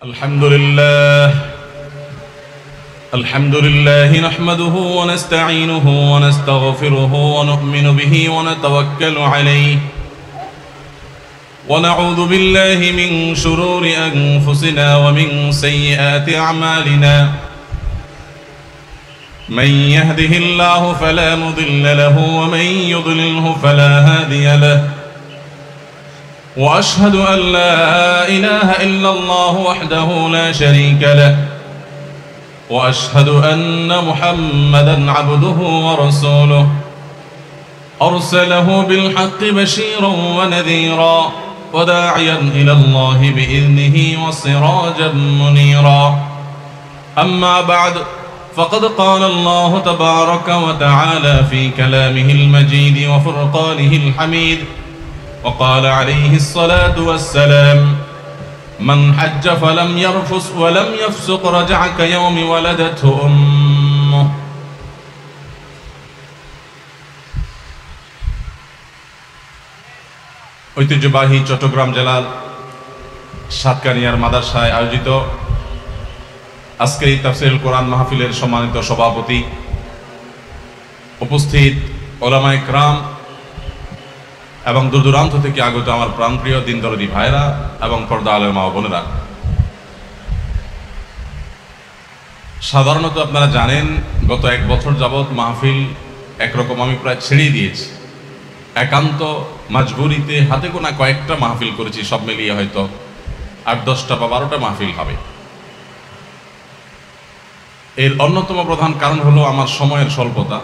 الحمد لله نحمده ونستعينه ونستغفره ونؤمن به ونتوكل عليه ونعوذ بالله من شرور أنفسنا ومن سيئات أعمالنا من يهده الله فلا مضل له ومن يضلله فلا هادي له وأشهد أن لا إله إلا الله وحده لا شريك له وأشهد أن محمدًا عبده ورسوله أرسله بالحق بشيرًا ونذيرًا وداعيًا إلى الله بإذنه وسراجًا منيرًا أما بعد فقد قال الله تبارك وتعالى في كلامه المجيد وفرقانه الحميد وقال عليه الصلاة والسلام من حج فلم يرفث ولم يفسق رجع كيوم ولدته أمه ঐতিহ্যবাহী চট্টগ্রাম জেলার সাতকানিয়ার মাদ্রাসায় আয়োজিত আজকের এই তাফসীরুল কোরআন মাহফিলের সম্মানিত সভাপতি, উপস্থিত উলামায়ে কেরাম এবং দূর দূরান্ত থেকে আগত আমার প্রাণপ্রিয় দিনদরদী ভাইরা এবং পর্দা আলের মা ও বোনেরা, সাধারণত আপনারা জানেন গত এক বছর যাবৎ মাহফিল একরকম আমি প্রায় ছেড়েই দিয়েছি। একান্ত মাজবুরিতে হাতে গোনা কয়েকটা মাহফিল করেছি, সব মিলিয়ে হয়তো ৮-১০টা বা ১২টা মাহফিল হবে। এর অন্যতম প্রধান কারণ হলো আমার সময়ের স্বল্পতা।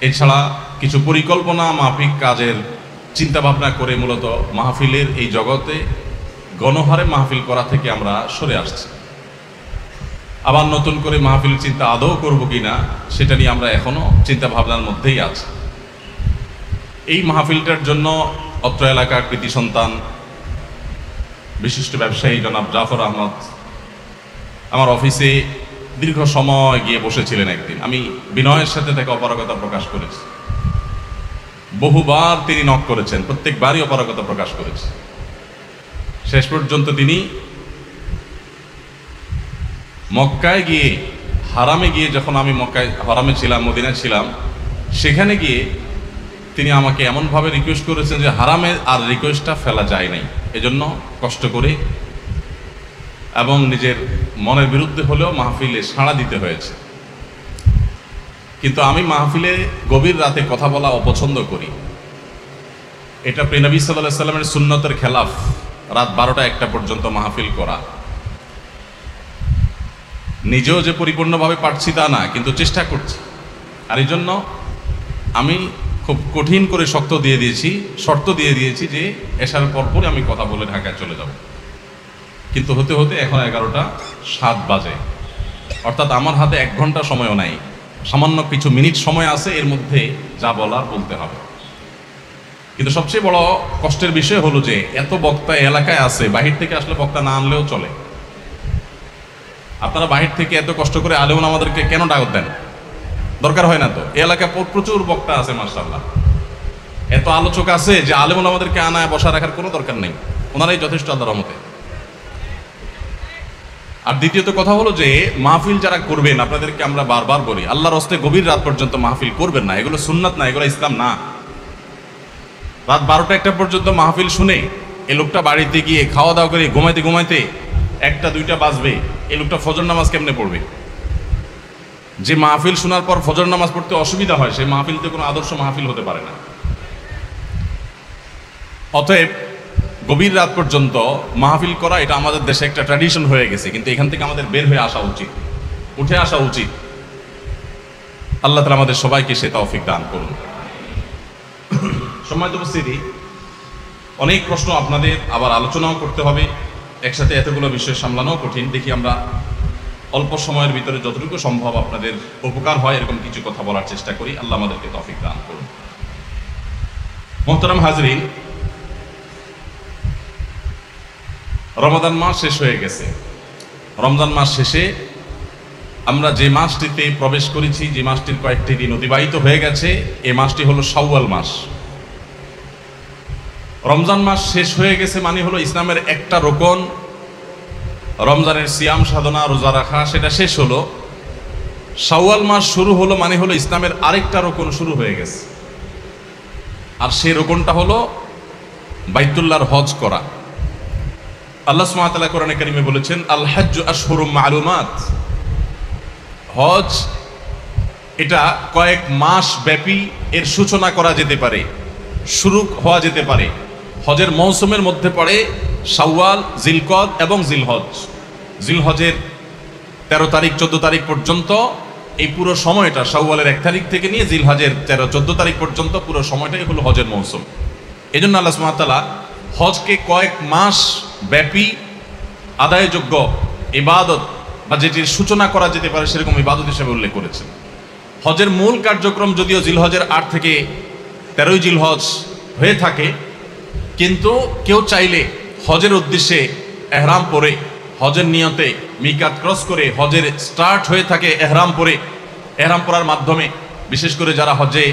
এছাড়া কিছু পরিকল্পনা মাফিক কাজের চিন্তা ভাবনা করে মূলত মাহফিলের এই জগতে গণহারে মাহফিল করা থেকে আমরা সরে আসছি। আবার নতুন করে মাহফিল চিন্তা আদৌ করব কিনা সেটা নিয়ে আমরা এখনো চিন্তা ভাবনার মধ্যেই আছি। এই মাহফিলটার জন্য অত্র এলাকার কৃতি সন্তান বিশিষ্ট ব্যবসায়ী জনাব জাফর আহমদ আমার অফিসে দীর্ঘ সময় গিয়ে বসেছিলেন। একদিন আমি বিনয়ের সাথে তাকে অপারগতা প্রকাশ করেছি। বহুবার তিনি নক করেছেন, প্রত্যেকবারই অপারগতা প্রকাশ করেছে। শেষ পর্যন্ত তিনি মক্কায় গিয়ে, হারামে গিয়ে, যখন আমি মক্কায় হারামে ছিলাম, মদিনায় ছিলাম, সেখানে গিয়ে তিনি আমাকে এমনভাবে রিকোয়েস্ট করেছেন যে হারামে আর রিকোয়েস্টটা ফেলা যায় নাই। এজন্য কষ্ট করে এবং নিজের মনের বিরুদ্ধে হলেও মাহফিলে সাড়া দিতে হয়েছে। কিন্তু আমি মাহফিলে গভীর রাতে কথা বলা অপছন্দ করি। এটা প্রিয় নবী সাল্লাল্লাহু আলাইহি সাল্লামের সুন্নতের খেলাফ, রাত ১২টা-১টা পর্যন্ত মাহফিল করা। নিজেও যে পরিপূর্ণভাবে পারছি তা না, কিন্তু চেষ্টা করছি। আর এই জন্য আমি খুব কঠিন করে শর্ত দিয়ে দিয়েছি যে এশার পরপরই আমি কথা বলে ঢাকায় চলে যাব। কিন্তু হতে হতে এখন 11টা 7 বাজে, অর্থাৎ আমার হাতে 1 ঘন্টা সময়ও নাই। সামান্য কিছু মিনিট সময় আছে, এর মধ্যে যা বলার বলতে হবে। কিন্তু সবচেয়ে বড় কষ্টের বিষয় হলো যে এত বক্তা এলাকায় আছে, বাহির থেকে আসলে বক্তা না আনলেও চলে। আপনারা বাহির থেকে এত কষ্ট করে আলেম আমাদেরকে কেন দাওয়াত দেন? দরকার হয় না তো? এই এলাকায় প্রচুর বক্তা আছে মাশাআল্লাহ, এত আলোচক আছে যে আলেম আমাদেরকে আনায় বসা রাখার কোনো দরকার নেই, ওনারাই যথেষ্ট আল্লাহর রহমতে। আর দ্বিতীয়ত কথা হলো যে মাহফিল যারা করবেন, আপনাদেরকে আমরা বারবার বলি, আল্লাহর হস্তে গভীর রাত পর্যন্ত মাহফিল করবেন না। এগুলো সুন্নাত না, এগুলো ইসলাম না। রাত 12টা-1টা পর্যন্ত মাহফিল শুনে এই লোকটা বাড়িতে গিয়ে খাওয়া দাওয়া করে ঘুমাইতে 1টা-2টা বাজবে, এই লোকটা ফজর নামাজ কেমনে পড়বে? যে মাহফিল শোনার পর ফজর নামাজ পড়তে অসুবিধা হয়, সেই মাহফিলতে কোনো আদর্শ মাহফিল হতে পারে না। অতএব গভীর রাত পর্যন্ত মাহফিল করা এটা আমাদের দেশে একটা ট্র্যাডিশন হয়ে গেছে, কিন্তু এখান থেকে আমাদের বের হয়ে আসা উচিত, উঠে আসা উচিত। আল্লাহ তাআলা আমাদের সবাইকে সে তৌফিক দান করুন। সম্মানিত উপস্থিতি, অনেক প্রশ্ন আপনাদের, আবার আলোচনাও করতে হবে, একসাথে এতগুলো বিষয় সামলানোও কঠিন। দেখি আমরা অল্প সময়ের ভিতরে যতটুকু সম্ভব আপনাদের উপকার হয় এরকম কিছু কথা বলার চেষ্টা করি। আল্লাহ আমাদেরকে তৌফিক দান করুন। মোহতারাম হাজরিন, রমাদান মাস শেষ হয়ে গেছে। রমজান মাস শেষে আমরা যে মাসটিতে প্রবেশ করেছি, যে মাসটির কয়েকটি দিন অতিবাহিত হয়ে গেছে, এই মাসটি হলো শাওয়াল মাস। রমজান মাস শেষ হয়ে গেছে মানে হলো ইসলামের একটা রোকন রমজানের সিয়াম সাধনা রোজা রাখা সেটা শেষ হলো, শাওয়াল মাস শুরু হলো, মানে হলো ইসলামের আরেকটা রোকন শুরু হয়ে গেছে। আর সেই রোকনটা হলো বাইতুল্লাহর হজ করা। আল্লাহ সুবহানাহু ওয়া তাআলা কোরআনে কারিমে বলেছেন, আল হাজ্জু আশহুরুম মালুমাত, হজ এটা কয়েক মাস ব্যাপী এর সূচনা করা যেতে পারে, শুরু হওয়া যেতে পারে। হজের মৌসুমের মধ্যে পড়ে শাওয়াল, জিলকদ এবং জিলহজ। জিলহজের 13 তারিখ 14 তারিখ পর্যন্ত এই পুরো সময়টা, শাওয়ালের 1 তারিখ থেকে নিয়ে জিলহজের 13-14 তারিখ পর্যন্ত পুরো সময়টাই হলো হজের মৌসুম। এই জন্য আল্লাহ সুবহানাহু ওয়া তাআলা হজকে কয়েক মাস ব্যাপী আদায়যোগ্য ইবাদত বা যেটির সূচনা করা যেতে পারে সেরকম ইবাদত হিসেবে উল্লেখ করেছেন। হজের মূল কার্যক্রম যদিও জিলহজের 8 থেকে 13 জিলহজ হয়ে থাকে, কিন্তু কেউ চাইলে হজের উদ্দেশ্যে এহরাম পরে, হজের নিয়তে মিকাত ক্রস করে, হজের স্টার্ট হয়ে থাকে এহরাম পরে, এহরাম পরার মাধ্যমে বিশেষ করে যারা হজে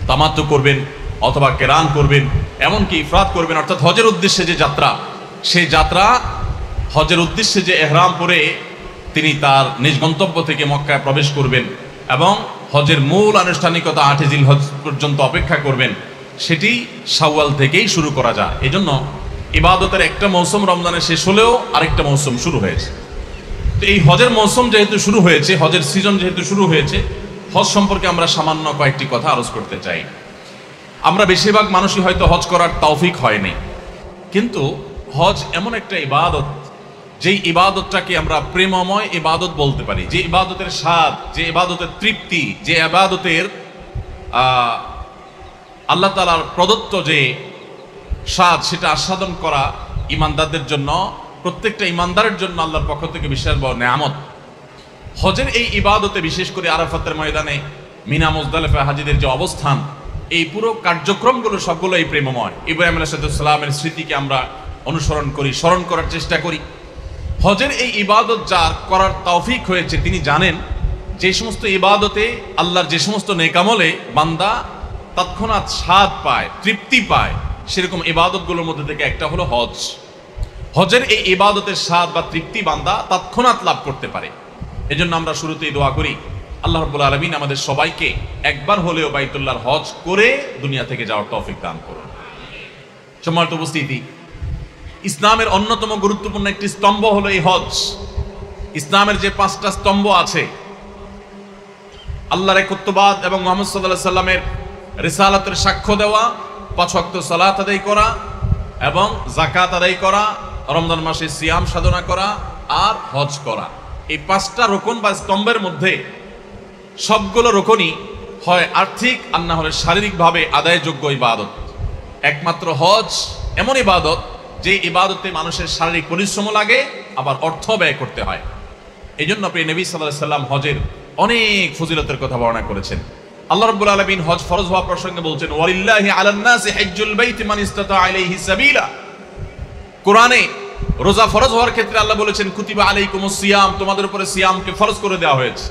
তামাত্তু করবেন অথবা কেরান করবেন, এমনকি ইফরাদ করবেন, অর্থাৎ হজের উদ্দেশ্যে যে যাত্রা, সেই যাত্রা হজের উদ্দেশ্যে যে এহরাম পরে তিনি তার নিজ গন্তব্য থেকে মক্কায় প্রবেশ করবেন এবং হজের মূল আনুষ্ঠানিকতা 8 জিলহজ পর্যন্ত অপেক্ষা করবেন, সেটি শাওয়াল থেকেই শুরু করা যায়। এই জন্য ইবাদতের একটা মৌসুম রমজানের শেষ হলেও আরেকটা মৌসুম শুরু হয়েছে। তো এই হজের মৌসুম যেহেতু শুরু হয়েছে, হজের সিজন যেহেতু শুরু হয়েছে, হজ সম্পর্কে আমরা সামান্য কয়েকটি কথা আরজ করতে চাই। আমরা বেশিরভাগ মানুষই হয়তো হজ করার তৌফিক হয়নি, কিন্তু হজ এমন একটা ইবাদত, যেই ইবাদতটাকে আমরা প্রেমময় ইবাদত বলতে পারি, যে ইবাদতের স্বাদ, যে ইবাদতের তৃপ্তি, যে ইবাদতের আল্লাহ তাআলার প্রদত্ত যে স্বাদ, সেটা আস্বাদন করা ইমানদারদের জন্য, প্রত্যেকটা ইমানদারের জন্য আল্লাহর পক্ষ থেকে বিশাল বড় নেয়ামত। হজের এই ইবাদতে বিশেষ করে আরাফাতের ময়দানে, মিনা মুজদালিফা হাজিদের যে অবস্থান, এই পুরো কার্যক্রমগুলো সবগুলো এই প্রেমময়। ইব্রাহিম আলাইহিস সালামের স্মৃতিকে আমরা অনুসরণ করি, স্মরণ করার চেষ্টা করি। হজের এই ইবাদত যার করার তৌফিক হয়েছে, তিনি জানেন যে সমস্ত ইবাদতে আল্লাহর যে সমস্ত নেকামলে বান্দা তৎক্ষণাৎ স্বাদ পায়, তৃপ্তি পায়, সেরকম ইবাদতগুলোর মধ্যে থেকে একটা হলো হজ। হজের এই ইবাদতের স্বাদ বা তৃপ্তি বান্দা তৎক্ষণাৎ লাভ করতে পারে। এজন্য আমরা শুরুতেই দোয়া করি, আল্লাহ রাব্বুল আলামিন আমাদের সবাইকে একবার হলেও বাইতুল্লাহর হজ করে দুনিয়া থেকে যাওয়ার তৌফিক দান করুন। সম্মানিত উপস্থিতি, ইসলামের অন্যতম গুরুত্বপূর্ণ একটি স্তম্ভ হলো এই হজ। ইসলামের যে 5টা স্তম্ভ আছে, আল্লাহর একত্ববাদ এবং মুহাম্মদ সাল্লাল্লাহু আলাইহি সাল্লামের রিসালাতের সাক্ষ্য দেওয়া, 5 ওয়াক্ত সালাত আদায় করা এবং যাকাত আদায় করা, রমজান মাসে সিয়াম সাধনা করা আর হজ করা, এই 5টা রোকন বা স্তম্ভের মধ্যে সবগুলো রোকনই হয় আর্থিক আর না হলে শারীরিকভাবে আদায়যোগ্য ইবাদত। একমাত্র হজ এমন ইবাদত যে ইবাদতে মানুষের শারীরিক পরিশ্রম লাগে, আবার অর্থ ব্যয় করতে হয়। এই জন্য প্রিয় নবী সাল্লাল্লাহু আলাইহি সাল্লাম হজের অনেক ফজিলতের কথা বর্ণনা করেছেন। আল্লাহ রাব্বুল আলামিন হজ ফরজ হওয়া প্রসঙ্গে বলছেন, ওয়ালিল্লাহি আলান নাসি হিজ্জুল বাইতি মান ইসতাতা ইলাইহি সাবিলা। কোরআনে রোজা ফরজ হওয়ার ক্ষেত্রে আল্লাহ বলেছেন, কুতিবা আলাইকুমুস সিয়াম, তোমাদের উপরে সিয়ামকে ফরজ করে দেওয়া হয়েছে।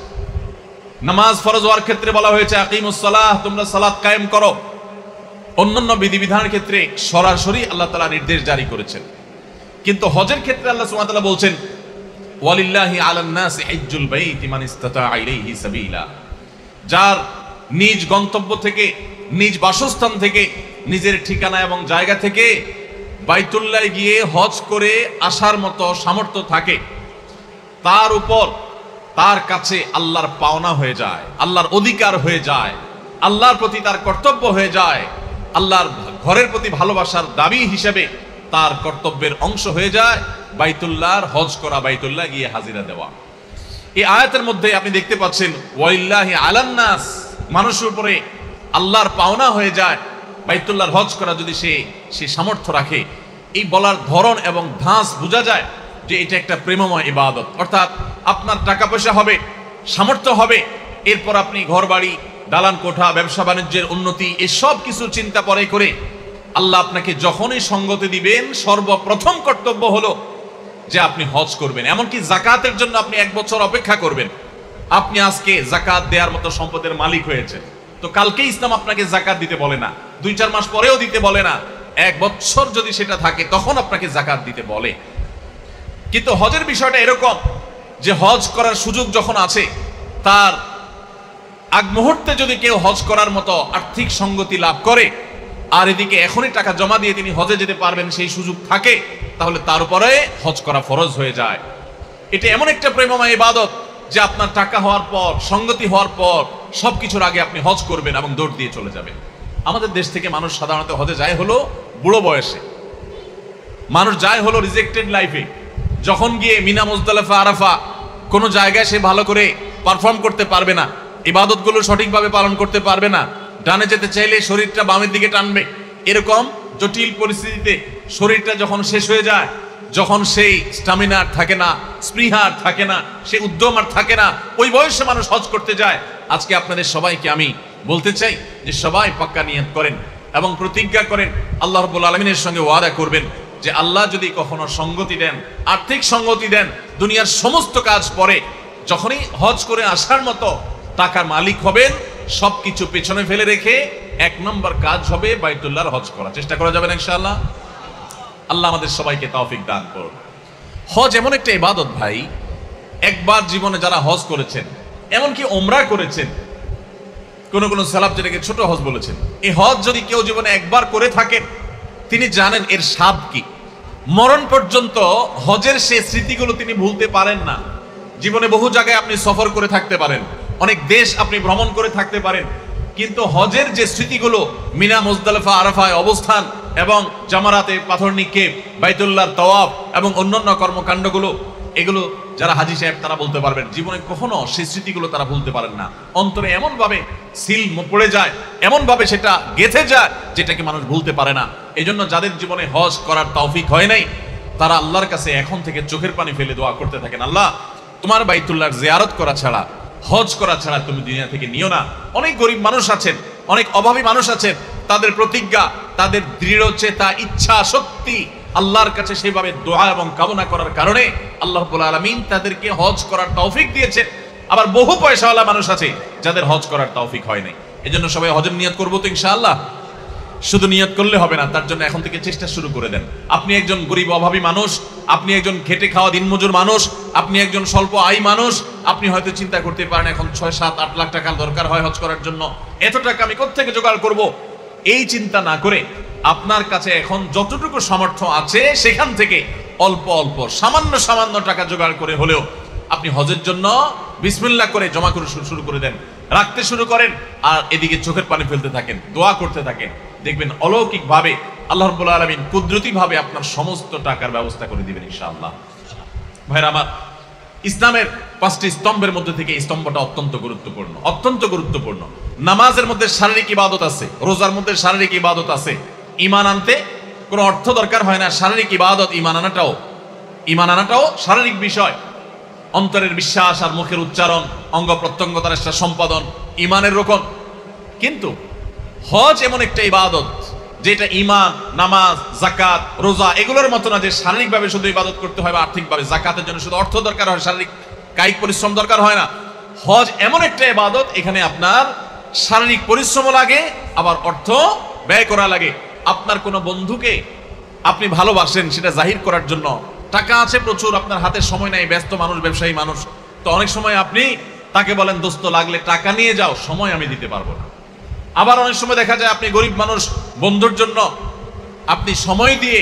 নামাজ ফরজ হওয়ার ক্ষেত্রে বলা হয়েছে, আকিমুস সালাহ, তোমরা সালাত কায়েম করো। অন্যান্য বিধিবিধানের ক্ষেত্রে সরাসরি আল্লাহ তাআলা নির্দেশ জারি করেছেন, কিন্তু হজের ক্ষেত্রে আল্লাহ সুবহানাহু ওয়া তাআলা বলছেন, ওয়ালিল্লাহি আলান নাসি হিজ্জুল বাইতি মান ইসতাতা ইলাইহি সাবিলা। যার নিজ গন্তব্য থেকে, নিজ বাসস্থান থেকে, নিজের ঠিকানা এবং জায়গা থেকে বাইতুল্লাহ গিয়ে হজ করে আসার মতো সামর্থ্য থাকে, তার উপর, তার কাছে আল্লাহর পাওনা হয়ে যায়, আল্লাহর অধিকার হয়ে যায়, আল্লাহর প্রতি তার কর্তব্য হয়ে যায়, আল্লাহর ঘরের প্রতি ভালোবাসার দাবি হিসেবে তার কর্তব্যের অংশ হয়ে যায় বাইতুল্লাহর হজ করা, বাইতুল্লাহ গিয়ে হাজিরা দেওয়া। এই আয়াতের মধ্যে আপনি দেখতে পাচ্ছেন, ওয়ালিল্লাহি আলান নাস, মানুষের উপরে আল্লাহর পাওনা হয়ে যায় বাইতুল্লাহর হজ করা, যদি সে সামর্থ্য রাখে। এই বলার ধরন এবং ধাঁচ বোঝা যায় যে এটা একটা প্রেমময় ইবাদত। অর্থাৎ আপনার টাকা পয়সা হবে, সামর্থ্য হবে, এরপর আপনি ঘর বাড়ি, দালান কোঠা, ব্যবসা বাণিজ্যের উন্নতি, এসব কিছু চিন্তা পরে করে আল্লাহ আপনাকে যখনই সঙ্গতি দিবেন, সর্বপ্রথম কর্তব্য হলো যে আপনি হজ করবেন। এমনকি যাকাতের জন্য আপনি 1 বছর অপেক্ষা করবেন। আপনি আজকে যাকাত দেওয়ার মতো সম্পদের মালিক হয়েছে, তো কালকে ইসলাম আপনাকে যাকাত দিতে বলে না, 2-4 মাস পরেও দিতে বলে না, 1 বছর যদি সেটা থাকে তখন আপনাকে যাকাত দিতে বলে। কিন্তু হজের বিষয়টা এরকম যে হজ করার সুযোগ যখন আছে, তার আগ মুহূর্তে যদি কেউ হজ করার মতো আর্থিক সঙ্গতি লাভ করে আর এদিকে এখনই টাকা জমা দিয়ে তিনি হজে যেতে পারবেন সেই সুযোগ থাকে, তাহলে তার উপরে হজ করা ফরজ হয়ে যায়। এটা এমন একটা প্রেমময় ইবাদত যে আপনার টাকা হওয়ার পর, সঙ্গতি হওয়ার পর সবকিছুর আগে আপনি হজ করবেন এবং দৌড় দিয়ে চলে যাবেন। আমাদের দেশ থেকে মানুষ সাধারণত হজে যায় হলো বুড়ো বয়সে, মানুষ যায় হলো রিজেক্টেড লাইফে, যখন গিয়ে মিনা, মুজদালিফা, আরাফা কোনো জায়গায় সে ভালো করে পারফর্ম করতে পারবে না, ইবাদতগুলো সঠিকভাবে পালন করতে পারবে না, ডানে যেতে চাইলে শরীরটা বামের দিকে টানবে, এরকম জটিল পরিস্থিতিতে শরীরটা যখন শেষ হয়ে যায়, যখন সেই স্টামিনা আর থাকে না, স্পৃহা আর থাকে না, সেই উদ্যম আর থাকে না, ওই বয়সে মানুষ হজ করতে যায়। আজকে আপনাদের সবাইকে আমি বলতে চাই যে সবাই পাক্কা নিয়ত করেন এবং প্রতিজ্ঞা করেন, আল্লাহ রাব্বুল আলামিনের সঙ্গে ওয়াদা করবেন যে আল্লাহ যদি কখনো সঙ্গতি দেন, আর্থিক সঙ্গতি দেন, দুনিয়ার সমস্ত কাজ পরে যখনই হজ করে আসার মতো টাকার মালিক হবেন, সবকিছু পেছনে ফেলে রেখে এক নম্বর কাজ হবে বাইতুল্লাহর হজ করা। চেষ্টা করা যাবে না ইনশাআল্লাহ? আল্লাহ আমাদের সবাইকে তৌফিক দান করুন। হজ এমন একটা ইবাদত ভাই, একবার জীবনে যারা হজ করেছেন, এমনকি ওমরা করেছেন, কোন সালাফ যেটাকে ছোট হজ বলেছেন, এই হজ যদি কেউ জীবনে একবার করে থাকেন, তিনি জানেন এর স্বাদ কি। মরণ পর্যন্ত হজের সেই স্মৃতিগুলো তিনি ভুলতে পারেন না। জীবনে বহু জায়গায় আপনি সফর করে থাকতে পারেন, অনেক দেশ আপনি ভ্রমণ করে থাকতে পারেন, কিন্তু হজের যে স্মৃতিগুলো, মিনা, মুজদালিফা, আরাফায় অবস্থান এবং জামারাতে পাথর নিক্ষেপ, বাইতুল্লাহর তাওয়াফ এবং অন্যান্য কর্মকাণ্ডগুলো, এগুলো যারা হাজী সাহেব তারা বলতে পারবেন, জীবনে কখনো সেই স্মৃতিগুলো তারা ভুলতে পারেন না। অন্তরে এমন ভাবে সিল পড়ে যায়, এমন ভাবে সেটা গেঁথে যায় যেটাকে মানুষ ভুলতে পারে না। এই জন্য যাদের জীবনে হজ করার তৌফিক হয় নাই, তারা আল্লাহর কাছে এখন থেকে চোখের পানি ফেলে দোয়া করতে থাকেন, আল্লাহ তোমার বাইতুল্লাহর জিয়ারত করা ছাড়া, হজ করা ছাড়া তুমি দুনিয়া থেকে নিও না। অনেক গরিব মানুষ আছেন, অনেক অভাবী মানুষ আছেন, তাদের প্রতিজ্ঞা, তাদের দৃঢ় চেতা, ইচ্ছা শক্তি আল্লাহর কাছে সেভাবে দোয়া এবং কামনা করার কারণে আল্লাহ রাব্বুল আলামিন তাদেরকে হজ করার তৌফিক দিয়েছেন। আবার বহু পয়সাওয়ালা মানুষ আছে যাদের হজ করার তৌফিক হয় নাই। এজন্য সবাই হজের নিয়ত করবো তো ইনশাআল্লাহ। শুধু নিয়ত করলে হবে না, তার জন্য এখন থেকে চেষ্টা শুরু করে দেন। আপনি একজন গরিব অভাবী মানুষ, আপনি একজন খেটে খাওয়া দিনমজুর মানুষ, আপনি একজন স্বল্প আয় মানুষ, আপনি হয়তো চিন্তা করতে পারেন এখন 6, 7, 8 লাখ টাকা দরকার হয় হজ করার জন্য, এত টাকা আমি কোত্থেকে জোগাড় করব? এই চিন্তা না করে আপনার কাছে এখন যতটুকু সামর্থ্য আছে সেখান থেকে অল্প অল্প সামান্য সামান্য টাকা জোগাড় করে হলেও আপনি হজের জন্য বিসমিল্লাহ করে জমা করে শুরু করে দেন, রাখতে শুরু করেন, আর এদিকে চোখের পানি ফেলতে থাকেন, দোয়া করতে থাকেন। দেখবেন অলৌকিক ভাবে আল্লাহ রাব্বুল আলামিন কুদরতি ভাবে আপনার সমস্ত টাকার ব্যবস্থা করে দিবেন ইনশাআল্লাহ। ভাইরা আমার, ইসলামের 5টি স্তম্ভের মধ্যে থেকে এই স্তম্ভটা অত্যন্ত গুরুত্বপূর্ণ, অত্যন্ত গুরুত্বপূর্ণ। নামাজের মধ্যে শারীরিক ইবাদত আছে, রোজার মধ্যে শারীরিক ইবাদত আছে। ঈমান আনতে কোনো অর্থ দরকার হয় না, শারীরিক ইবাদত, ঈমান আনাটাও শারীরিক বিষয়। অন্তরের বিশ্বাস আর মুখের উচ্চারণ, অঙ্গ প্রত্যঙ্গ তার একটা সম্পাদন, ঈমানের রোকন। কিন্তু হজ এমন একটা ইবাদত যেটা ঈমান, নামাজ, যাকাত, রোজা এগুলোর মতো না যে শারীরিকভাবে শুধু ইবাদত করতে হয় বা আর্থিকভাবে। যাকাতের জন্য শুধু অর্থ দরকার হয়, শারীরিক কায়িক পরিশ্রম দরকার হয় না। হজ এমন একটা ইবাদত, এখানে আপনার শারীরিক পরিশ্রমও লাগে, আবার অর্থ ব্যয় করা লাগে। আপনার কোনো বন্ধুকে আপনি ভালোবাসেন, সেটা জাহির করার জন্য টাকা আছে প্রচুর, আপনার হাতে সময় নাই, ব্যস্ত মানুষ, ব্যবসায়ী মানুষ, তো অনেক সময় আপনি তাকে বলেন দোস্ত লাগলে টাকা নিয়ে যাও, সময় আমি দিতে পারবো না। আবার অনেক সময় দেখা যায় আপনি গরিব মানুষ, বন্ধুর জন্য আপনি সময় দিয়ে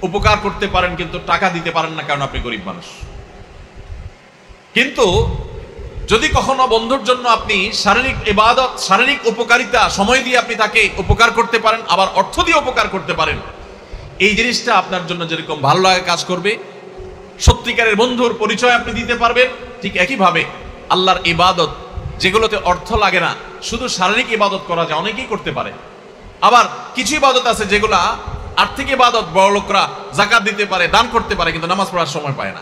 উপকার করতে পারেন কিন্তু টাকা দিতে পারেন না, কারণ আপনি গরিব মানুষ। কিন্তু যদি কখনো বন্ধুর জন্য আপনি শারীরিক ইবাদত, শারীরিক উপকারিতা, সময় দিয়ে আপনি তাকে উপকার করতে পারেন, আবার অর্থ দিয়ে উপকার করতে পারেন, এই জিনিসটা আপনার জন্য যেরকম ভালো লাগে কাজ করবে, সত্যিকারের বন্ধুর পরিচয় আপনি দিতে পারবেন। ঠিক একইভাবে আল্লাহর ইবাদত যেগুলোতে অর্থ লাগে না, শুধু শারীরিক ইবাদত করা যায়, অনেকেই করতে পারে। আবার কিছু ইবাদত আছে যেগুলা আর্থিক ইবাদত, বড় লোকরা যাকাত দিতে পারে, দান করতে পারে, কিন্তু নামাজ পড়ার সময় পায় না।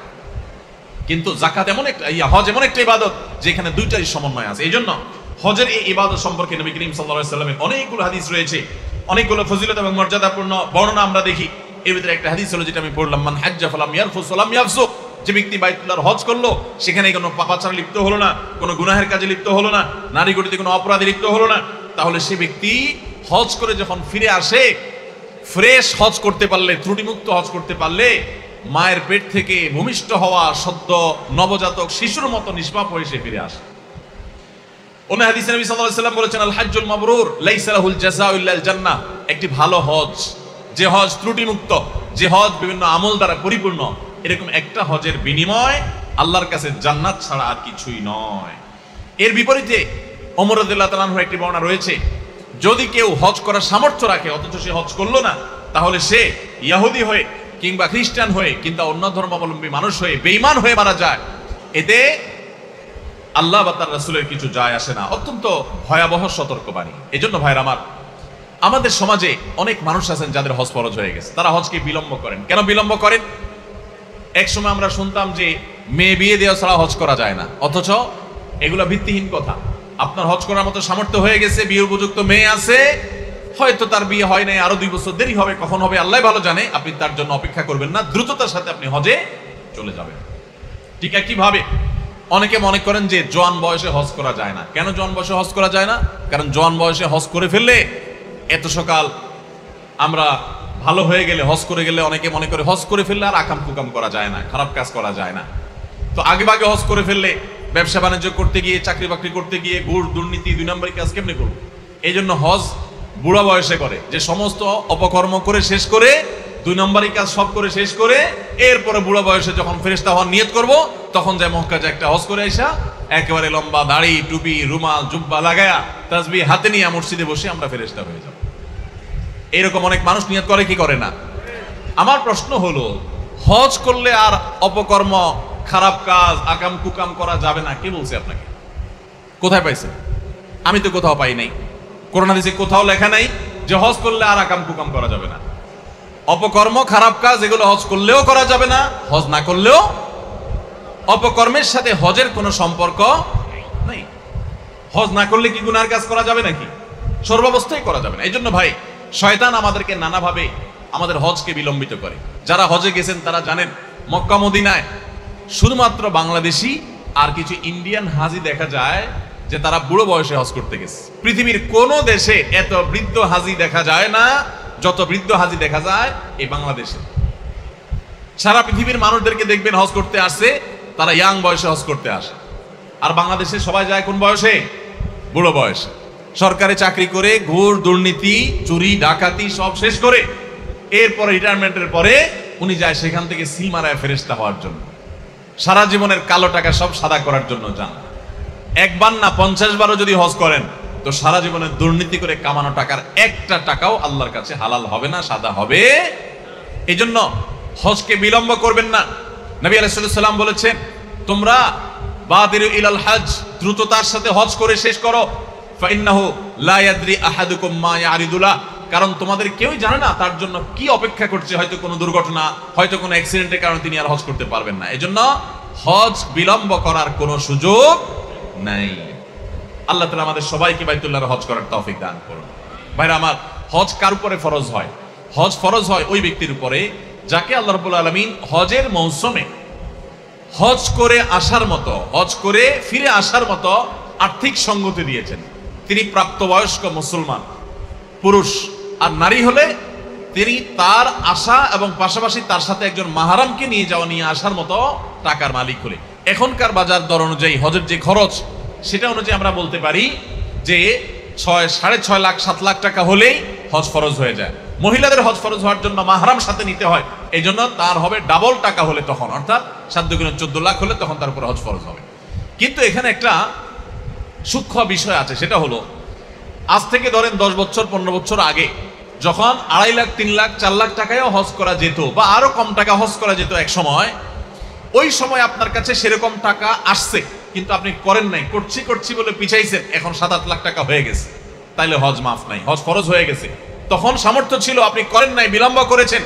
কিন্তু যাকাত এমন একটা, হজ এমন একটা ইবাদত যেখানে দুইটাই সমন্বয় আছে। এই জন্য হজের এই ইবাদত সম্পর্কে নবী করিম সাল্লাল্লাহু আলাইহি ওয়াসাল্লামের অনেকগুলো হাদিস রয়েছে, অনেকগুলো ফজিলত এবং মর্যাদাপূর্ণ বর্ণনা আমরা দেখি। এর ভিতরে একটা হাদিস হলো যেটা আমি পড়লাম, মান হাজ্জা ফালাম ইয়ারফুস ওয়ালাম ইয়াফসুক, যে ব্যক্তি বাইতুল্লাহর হজ করলো, সেখানে কোনো পাপাচারে লিপ্ত হলো না, কোনো গুনাহের কাজে লিপ্ত হলো না, নারী গতিতে কোনো অপরাধে লিপ্ত হলো না, তাহলে সে ব্যক্তি হজ করে যখন ফিরে আসে, ফ্রেশ হজ করতে পারলে, ত্রুটিমুক্ত হজ করতে পারলে, মায়ের পেট থেকে ভূমিষ্ঠ হওয়া সদ্য নবজাতক শিশুর মতো নিষ্পাপ হয়ে সে ফিরে আসে। অন্য হাদিসে নবী সাল্লাল্লাহু আলাইহি ওয়াসাল্লাম বলেছেন, আল হাজ্জুল মাবরুর লাইসা লাহুল জাযাউ ইল্লাল জান্নাহ। একটি ভালো হজ, যে হজ ত্রুটিমুক্ত, যে হজ বিভিন্ন আমল দ্বারা পরিপূর্ণ, এরকম একটা হজের বিনিময় আল্লাহর কাছে জান্নাত ছাড়া আর কিছুই নয়। এর বিপরীতে ওমর রাদিয়াল্লাহু তাআলা আনহু একটি বর্ণনা রয়েছে, যদি কেউ হজ করার সামর্থ্য রাখে অথচ সে হজ করলো না, তাহলে সে ইহুদি হয়ে কিংবা খ্রিস্টান হয়ে কিংবা অন্য ধর্মাবলম্বী মানুষ হয়ে বেঈমান হয়ে মারা যায়। এতে আল্লাহ বা তার রাসূলের কিছু যায় আসে না। অত্যন্ত ভয়াবহ সতর্কবাণী। এজন্য ভাইরা আমার, আমাদের সমাজে অনেক মানুষ আছেন যাদের হজ ফরজ হয়ে গেছে, তারা হজকে বিলম্ব করেন। কেন বিলম্ব করেন? এক সময় আমরা শুনতাম যে মেয়ে বিয়ে দেওয়া ছাড়া হজ করা যায় না, অথচ এগুলা ভিত্তিহীন কথা। আপনার হজ করার মতো সামর্থ্য হয়ে গেছে, বিয়ের উপযুক্ত মেয়ে আছে, হয়তো তার বিয়ে হয় নাই, আরো 2 বছর দেরি হবে, কখন হবে আল্লাহ ভালো জানে। আপনি তার জন্য অপেক্ষা করবেন না, দ্রুততার সাথে আপনি হজে চলে যাবেন। ঠিক একইভাবে অনেকে মনে করেন যে জোয়ান বয়সে হজ করা যায় না। কেন জোয়ান বয়সে হজ করা যায় না? কারণ জোয়ান বয়সে হজ করে ফেললে, এত সকাল আমরা ভালো হয়ে গেলে, হজ করে গেলে অনেকে মনে করে হজ করে ফেললে আর আকাম কুকাম করা যায় না, খারাপ কাজ করা যায় না। তো আগে ভাগে হজ করে ফেললে ব্যবসা বাণিজ্য করতে গিয়ে, চাকরি বাকরি করতে গিয়ে ঘুষ দুর্নীতি 2 নম্বরই কাজ কেমনে করবো? এই জন্য হজ বুড়া বয়সে করে, যে সমস্ত অপকর্ম করে শেষ করে 2 নম্বরই কাজ সব করে শেষ করে এরপরে বুড়া বয়সে যখন ফেরেশতা হওয়ার নিয়ত করব, তখন যায় মক্কায় একটা হজ করে আইসা একেবারে লম্বা দাড়ি, টুপি, রুমাল, জুব্বা লাগায়া তাসবিহ হাতে নিয়ে মসজিদে বসে আমরা ফেরেশতা হয়ে যাব। এরকম অনেক মানুষ নিয়ত করে কি করে না? আমার প্রশ্ন হলো, হজ করলে আর অপকর্ম, খারাপ কাজ, আকাম কুকাম করা যাবে না, কে বলছে আপনাকে? কোথায় পাইছেন? আমি তো কোথাও পাই নাই। কোরআন হাদিসে কোথাও লেখা নাই যে হজ করলে আর আকাম কুকাম করা যাবে না। অপকর্ম, খারাপ কাজ এগুলো হজ করলেও করা যাবে না, হজ না করলেও। অপকর্মের সাথে হজের কোনো সম্পর্ক নেই। হজ না করলে কি গুনার কাজ করা যাবে নাকি? সর্বাবস্থায় করা যাবে না। এই জন্য ভাই, শয়তান আমাদেরকে নানাভাবে আমাদের হজকে বিলম্বিত করে। যারা হজে গেছেন তারা জানেন, মক্কা মদিনায় শুধুমাত্র বাংলাদেশি আর কিছু ইন্ডিয়ান হাজি দেখা যায় যে তারা বুড়ো বয়সে হজ করতে গেছে। পৃথিবীর কোন দেশে এত বৃদ্ধ হাজি দেখা যায় না যত বৃদ্ধ হাজি দেখা যায় এই বাংলাদেশে। সারা পৃথিবীর মানুষদেরকে দেখবেন হজ করতে আসে, তারা ইয়াং বয়সে হজ করতে আসে। আর বাংলাদেশে সবাই যায় কোন বয়সে? বুড়ো বয়সে। সরকারি চাকরি করে ঘুষ দুর্নীতি চুরি ডাকাতি সব শেষ করে এরপরে রিটায়ারমেন্টের পরে উনি যায় সেখান থেকে সিল মারায় ফেরেশতা হওয়ার জন্য। সারা জীবনের কালো টাকা সব সাদা করার জন্য যান। একবার না 50 বারও যদি হজ করেন তো সারা জীবনের দুর্নীতি করে কামানো টাকার একটা টাকাও আল্লাহর কাছে হালাল হবে না, সাদা হবে। এই জন্য হজকে বিলম্ব করবেন না। নবী আলাইহিস সালাম বলেছেন, তোমরা বাদিরু ইলাল হজ, দ্রুততার সাথে হজ করে শেষ করো। ফাইন্নাহু লা ইয়াদরি আহাদুকুম মা ইয়ারিদুলা, কারণ তোমাদের কেউই জানে না তার জন্য কি অপেক্ষা করছে। হয়তো কোনো দুর্ঘটনা, হয়তো কোনো অ্যাক্সিডেন্টের কারণে তিনি আর হজ করতে পারবেন না। এজন্য হজ বিলম্ব করার কোনো সুযোগ নাই। আল্লাহ তাআলা আমাদের সবাইকে বাইতুল্লাহর হজ করার তৌফিক দান করুন। ভাইরা আমার, হজ কার উপরে ফরজ হয়? হজ ফরজ হয় ওই ব্যক্তির উপরে যাকে আল্লাহ রাব্বুল আলামিন হজের মৌসুমে হজ করে আসার মতো, হজ করে ফিরে আসার মতো আর্থিক সঙ্গতি দিয়েছেন। তিনি প্রাপ্তবয়স্ক মুসলমান পুরুষ, আর নারী হলে তিনি তার আসা এবং পাশাপাশি তার সাথে একজন মাহরামকে নিয়ে যাওয়া, নিয়ে আসার মতো টাকার মালিক হলে। এখনকার বাজার দর অনুযায়ী হজের যে খরচ, সেটা অনুযায়ী আমরা বলতে পারি যে 6.5 লাখ 7 লাখ টাকা হলেই হজ ফরজ হয়ে যায়। মহিলাদের হজ ফরজ হওয়ার জন্য মাহরাম সাথে নিতে হয়, এই জন্য তার হবে ডাবল টাকা হলে, তখন অর্থাৎ 7 দুগুণে 14 লাখ হলে তখন তার উপর হজ ফরজ হবে। কিন্তু এখানে একটা সূক্ষ্ম বিষয় আছে, সেটা হলো আজ থেকে ধরেন 10 বছর 15 বছর আগে যখন 2.5 লাখ 3 লাখ 4 লাখ টাকায়ও হজ করা যেত বা আরো কম টাকা হজ করা যেত এক সময়, ওই সময় আপনার কাছে সেরকম টাকা আসছে কিন্তু আপনি করেন নাই, করছি বলে পিছাইছেন, এখন 7-8 লাখ টাকা হয়ে গেছে, তাইলে হজ মাফ নাই, হজ ফরজ হয়ে গেছে। তখন সামর্থ্য ছিল, আপনি করেন নাই, বিলম্ব করেছেন,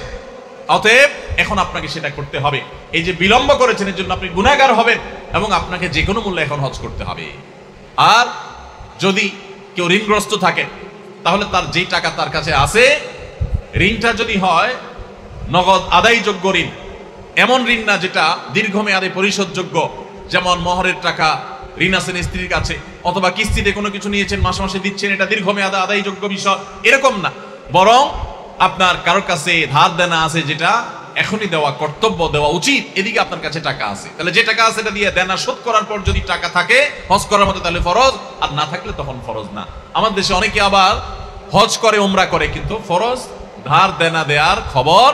অতএব এখন আপনাকে সেটা করতে হবে। এই যে বিলম্ব করেছেন এর জন্য আপনি গুনাহগার হবেন এবং আপনাকে যে কোনো মূল্যে এখন হজ করতে হবে। আর যদি কেউ ঋণগ্রস্ত থাকে তাহলে তার যেই টাকা তার কাছে আছে, ঋণটা যদি হয় নগদ আদায়যোগ্য ঋণ, এমন ঋণ না যেটা দীর্ঘমেয়াদে পরিশোধযোগ্য, যেমন মোহরের টাকা ঋণ আছেন স্ত্রীর কাছে, অথবা কিস্তিতে কোনো কিছু নিয়েছেন মাসে মাসে দিচ্ছেন, এটা দীর্ঘমেয়াদে আদায়যোগ্য বিষয়, এরকম না। বরং আপনার কারোর কাছে ধার দেনা আছে যেটা এখনই দেওয়া কর্তব্য, দেওয়া উচিত, এদিকে আপনার কাছে টাকা আছে, তাহলে যে টাকা আছে এটা দিয়ে দেনা শোধ করার পর যদি টাকা থাকে হজ করার মতো তাহলে ফরজ, আর না থাকলে তখন ফরজ না। আমাদের দেশে অনেকে আবার হজ করে উমরা করে কিন্তু ফরজ ধার দেনা দেওয়ার খবর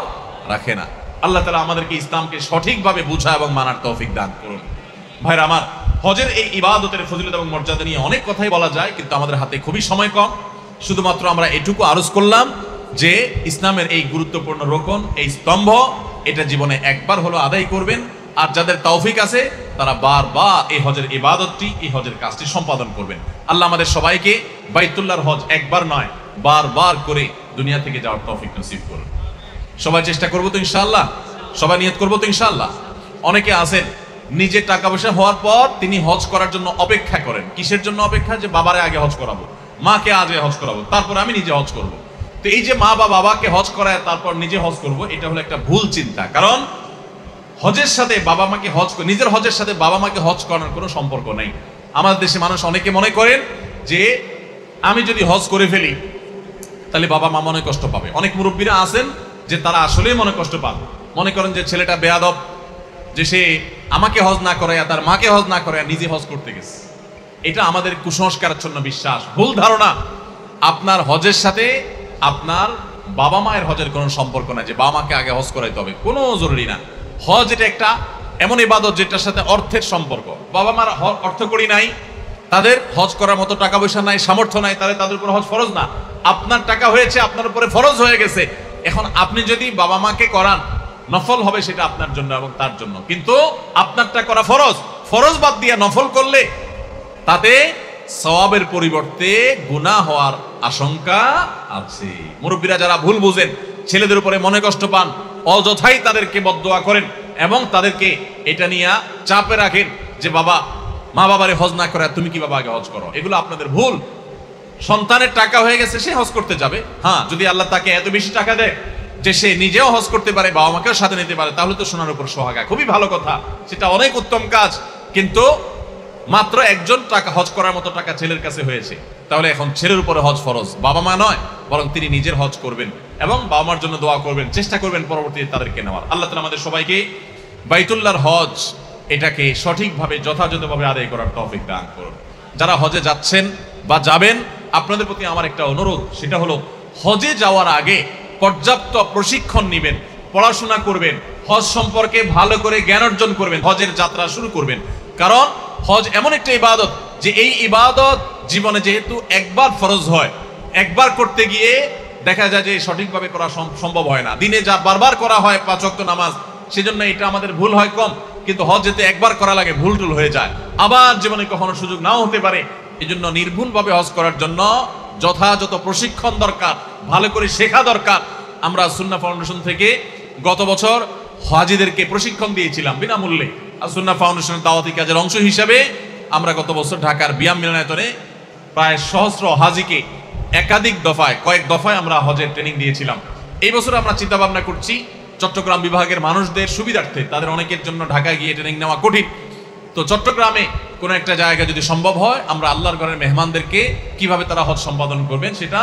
রাখে না। আল্লাহ তাআলা আমাদেরকে ইসলামকে সঠিকভাবে বুঝা এবং মানার তৌফিক দান করুন। ভাইরা আমার, হজের এই ইবাদতের ফজিলত এবং মর্যাদা নিয়ে অনেক কথাই বলা যায়, কিন্তু আমাদের হাতে খুবই সময় কম। শুধুমাত্র আমরা এটুকু আরজ করলাম যে ইসলামের এই গুরুত্বপূর্ণ রোকন, এই স্তম্ভ, এটা জীবনে একবার হলো আদায় করবেন, আর যাদের তৌফিক আছে তারা বারবার এই হজের ইবাদতটি, এই হজের কাজটি সম্পাদন করবেন। আল্লাহ আমাদের সবাইকে বাইতুল্লাহর হজ একবার নয় বারবার করে দুনিয়া থেকে যাওয়ার তৌফিক নসিব করুন। সবাই চেষ্টা করবো তো ইনশাআল্লাহ, সবাই নিয়ত করবো তো ইনশাআল্লাহ। অনেকে আছেন নিজের টাকা পয়সা হওয়ার পর তিনি হজ করার জন্য অপেক্ষা করেন। কিসের জন্য অপেক্ষা? যে বাবারে আগে হজ করাবো, মাকে আগে হজ করাবো, তারপর আমি নিজে হজ করব। তো এই যে মা বা বাবাকে হজ করায় তারপর নিজে হজ করব, এটা হলো একটা ভুল চিন্তা। কারণ হজের সাথে বাবা মাকে হজ, নিজের হজের সাথে বাবা মাকে হজ করানোর কোনো সম্পর্ক নেই। আমাদের দেশে মানুষ অনেকে মনে করেন যে আমি যদি হজ করে ফেলি তাহলে বাবা মা মনে কষ্ট পাবে। অনেক মুরব্বীরা আছেন যে তারা আসলেই মনে কষ্ট পাবে, মনে করেন যে ছেলেটা বেয়াদব, যে সে আমাকে হজ না করে তার মাকে হজ না করে নিজে হজ করতে গেছে। এটা আমাদের কুসংস্কারাচ্ছন্ন বিশ্বাস, ভুল ধারণা। আপনার হজের সাথে আপনার বাবা মায়ের হজের কোনো সম্পর্ক নাই যে বাবা মাকে আগে হজ করাইতে হবে, কোনো জরুরি না। হজ এটা একটা এমন ইবাদত যেটার সাথে অর্থের সম্পর্ক। বাবা মার অর্থ করি নাই, তাদের হজ করার মতো টাকা পয়সা নাই, সামর্থ্য নাই, তাহলে তাদের উপর হজ ফরজ না। আপনার টাকা হয়েছে, আপনার উপরে ফরজ হয়ে গেছে। এখন আপনি যদি বাবা মাকে করান, নফল হবে সেটা আপনার জন্য এবং তার জন্য, কিন্তু আপনারটা করা ফরজ। ফরজ বাদ দিয়ে নফল করলে তাতে সওয়াবের পরিবর্তে গুনাহ হওয়ার আশঙ্কা আছে। মুরব্বীরা যারা ভুল বুঝেন, ছেলেদের উপরে মনে কষ্ট পান, অযথাই তাদেরকে বদদোয়া করেন এবং তাদেরকে এটা নিয়ে চাপে রাখেন যে বাবা মা বাবারে হজ না করে তুমি কি বাবা আগে হজ করো, এগুলো আপনাদের ভুল। সন্তানের টাকা হয়ে গেছে, সে হজ করতে যাবে। হ্যাঁ, যদি আল্লাহ তাকে এত বেশি টাকা দেয় যে সে নিজেও হজ করতে পারে, বাবা মাকেও সাথে নিতে পারে, তাহলে তো সোনার উপর সোহাগা, খুবই ভালো কথা, সেটা অনেক উত্তম কাজ। কিন্তু মাত্র একজন টাকা হজ করার মতো টাকা ছেলের কাছে হয়েছে, তাহলে এখন ছেলের উপরে হজ ফরজ, বাবা মা নয়, বরং তিনি নিজের হজ করবেন এবং বাবা মার জন্য দোয়া করবেন, চেষ্টা করবেন পরবর্তীতে তাদেরকে নেওয়ার। আল্লাহ তাআলা আমাদের সবাইকে বাইতুল্লাহর হজ এটাকে সঠিকভাবে যথাযথভাবে আদায় করার তৌফিক দান করুন। যারা হজে যাচ্ছেন বা যাবেন, আপনাদের প্রতি আমার একটা অনুরোধ, সেটা হলো হজে যাওয়ার আগে পর্যাপ্ত প্রশিক্ষণ নেবেন, পড়াশোনা করবেন, হজ সম্পর্কে ভালো করে জ্ঞান অর্জন করবেন, হজের যাত্রা শুরু করবেন। কারণ হজ এমন একটা ইবাদত যে এই ইবাদত জীবনে যেহেতু একবার ফরজ হয়, একবার করতে গিয়ে দেখা যায় যে সঠিকভাবে করা সম্ভব হয় না। দিনে যা বারবার করা হয় 5 ওয়াক্ত নামাজ, সেজন্য এটা আমাদের ভুল হয় কম, কিন্তু হজ যেতে একবার করা লাগে ভুল টুল হয়ে যায়, আবার জীবনে কখনো সুযোগ নাও হতে পারে। এই জন্য নির্ভুলভাবে হজ করার জন্য যথাযথ প্রশিক্ষণ দরকার, ভালো করে শেখা দরকার। আমরা সুন্নাহ ফাউন্ডেশন থেকে গত বছর হাজিদেরকে প্রশিক্ষণ দিয়েছিলাম বিনামূল্যে। আর সুন্নাহ ফাউন্ডেশনের দাওয়াতি কাজের অংশ হিসাবে আমরা গত বছর ঢাকার বিয়াম মিলনায়তনে প্রায় সহস্র হাজিকে একাধিক দফায়, কয়েক দফায় আমরা হজের ট্রেনিং দিয়েছিলাম। এই বছর আমরা চিন্তা ভাবনা করছি চট্টগ্রাম বিভাগের মানুষদের সুবিধার্থে, তাদের অনেকের জন্য ঢাকায় গিয়ে ট্রেনিং নেওয়া কঠিন, তো চট্টগ্রামে কোনো একটা জায়গা যদি সম্ভব হয়, আমরা আল্লাহর ঘরের মেহমানদেরকে কিভাবে তারা হজ সম্পাদন করবেন সেটা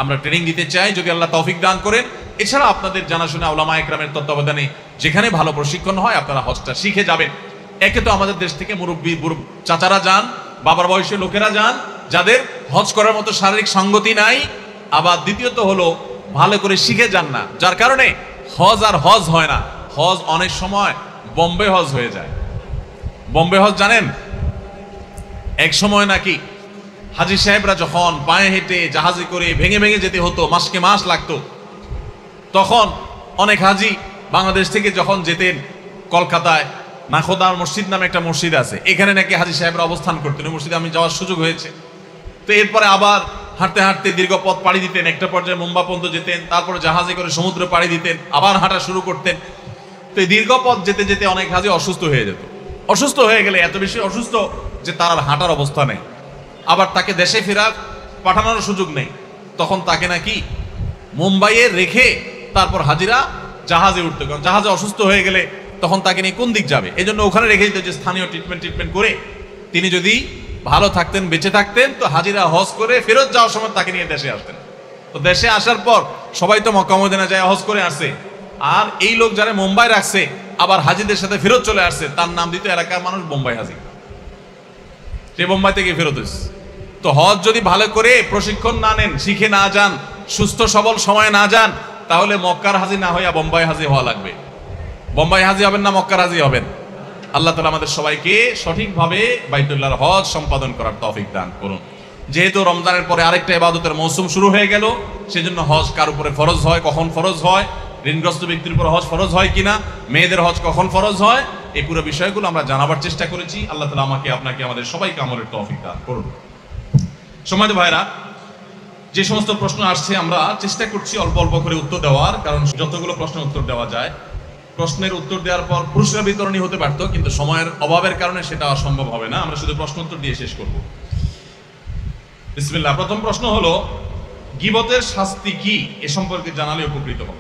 আমরা ট্রেনিং দিতে চাই, যদি আল্লাহ তৌফিক দান করেন। এছাড়া আপনাদের জানাশোনা উলামা একরামের তত্ত্বাবধানে যেখানে ভালো প্রশিক্ষণ হয় আপনারা হজটা শিখে যাবেন। একে তো আমাদের দেশ থেকে মুরব্বী চাচারা যান, বাবার বয়সী লোকেরা যান, যাদের হজ করার মতো শারীরিক সঙ্গতি নাই, আবার দ্বিতীয়ত হলো ভালো করে শিখে যান না, যার কারণে হজ আর হজ হয় না। হজ অনেক সময় বোম্বে হজ হয়ে যায়। বোম্বে হজ জানেন, এক সময় নাকি হাজি সাহেবরা যখন পায়ে হেঁটে জাহাজে করে ভেঙে ভেঙে যেতে হতো, মাসকে মাস লাগতো, তখন অনেক হাজি বাংলাদেশ থেকে যখন যেতেন কলকাতায় নাখোদার মসজিদ নামে একটা মসজিদ আছে, এখানে নাকি হাজি সাহেবরা অবস্থান করতেন, ওই মসজিদে আমি যাওয়ার সুযোগ হয়েছে। তো এরপরে আবার হাঁটতে হাঁটতে দীর্ঘ পথ পাড়ি দিতেন, একটা পর্যায়ে মুম্বা পর্যন্ত যেতেন, তারপরে জাহাজে করে সমুদ্রে পাড়ি দিতেন, আবার হাঁটা শুরু করতেন। তো এই দীর্ঘ পথ যেতে যেতে অনেক হাজি অসুস্থ হয়ে যেত। অসুস্থ হয়ে গেলে এত বেশি অসুস্থ যে তার আর হাঁটার অবস্থা নেই, আবার তাকে দেশে ফেরার পাঠানোর সুযোগ নেই, তখন তাকে নাকি মুম্বাইয়ে রেখে তারপর হাজিরা জাহাজে উঠতো, কারণ জাহাজে অসুস্থ হয়ে গেলে তখন তাকে নিয়ে কোন দিক যাবে, এই জন্য ওখানে রেখে দিত যে স্থানীয় ট্রিটমেন্ট করে তিনি যদি ভালো থাকতেন, বেঁচে থাকতেন, তো হাজিরা হজ করে ফেরত যাওয়ার সময় তাকে নিয়ে দেশে আসতেন। তো দেশে আসার পর সবাই তো মক্কা মদিনা যায় হজ করে আসে, আর এই লোক যারা মুম্বাই রাখছে আবার হাজিদের সাথে ফেরত চলে আসছে, তার নাম দিত এলাকার মানুষ বোম্বাই হাজি। সে বোম্বাই থেকে ফেরত এসেছে। তো হজ যদি ভালো করে প্রশিক্ষণ না নেন, শিখে না যান, সুস্থ সবল সময় না যান, তাহলে মক্কার হাজি না হইয়া বোম্বাই হাজি হওয়া লাগবে। বোম্বাই হাজি হবেন না মক্কার হাজি হবেন। আল্লাহ তাআলা আমাদের সবাইকে সঠিকভাবে বাইতুল্লাহর হজ সম্পাদন করার তৌফিক দান করুন। যেহেতু রমজানের পরে আরেকটা ইবাদতের মৌসুম শুরু হয়ে গেল, সেজন্য হজ কার উপরে ফরজ হয়, কখন ফরজ হয়, ঋণগ্রস্ত ব্যক্তির উপর হজ ফরজ হয় কিনা, মেয়েদের হজ কখন ফরজ হয়, এই পুরো বিষয়গুলো আমরা জানাবার চেষ্টা করেছি। আল্লাহ তাআলা আমাকে, আপনাকে, আমাদের সবাইকে আমলের তৌফিক দান করুন। সম্মানিত ভাইরা, যে সমস্ত প্রশ্ন আসছে আমরা চেষ্টা করছি অল্প অল্প করে উত্তর দেওয়ার, কারণ যতগুলো প্রশ্নের উত্তর দেওয়া যায়, প্রশ্নের উত্তর দেওয়ার পর পুরস্কার বিতরণী হতে পারতো, কিন্তু সময়ের অভাবের কারণে সেটা সম্ভব হবে না। আমরা শুধু প্রশ্ন উত্তর দিয়ে শেষ করব। বিসমিল্লাহ। প্রথম প্রশ্ন হলো, গীবতের শাস্তি কি? এ সম্পর্কে জানালে উপকৃত হব।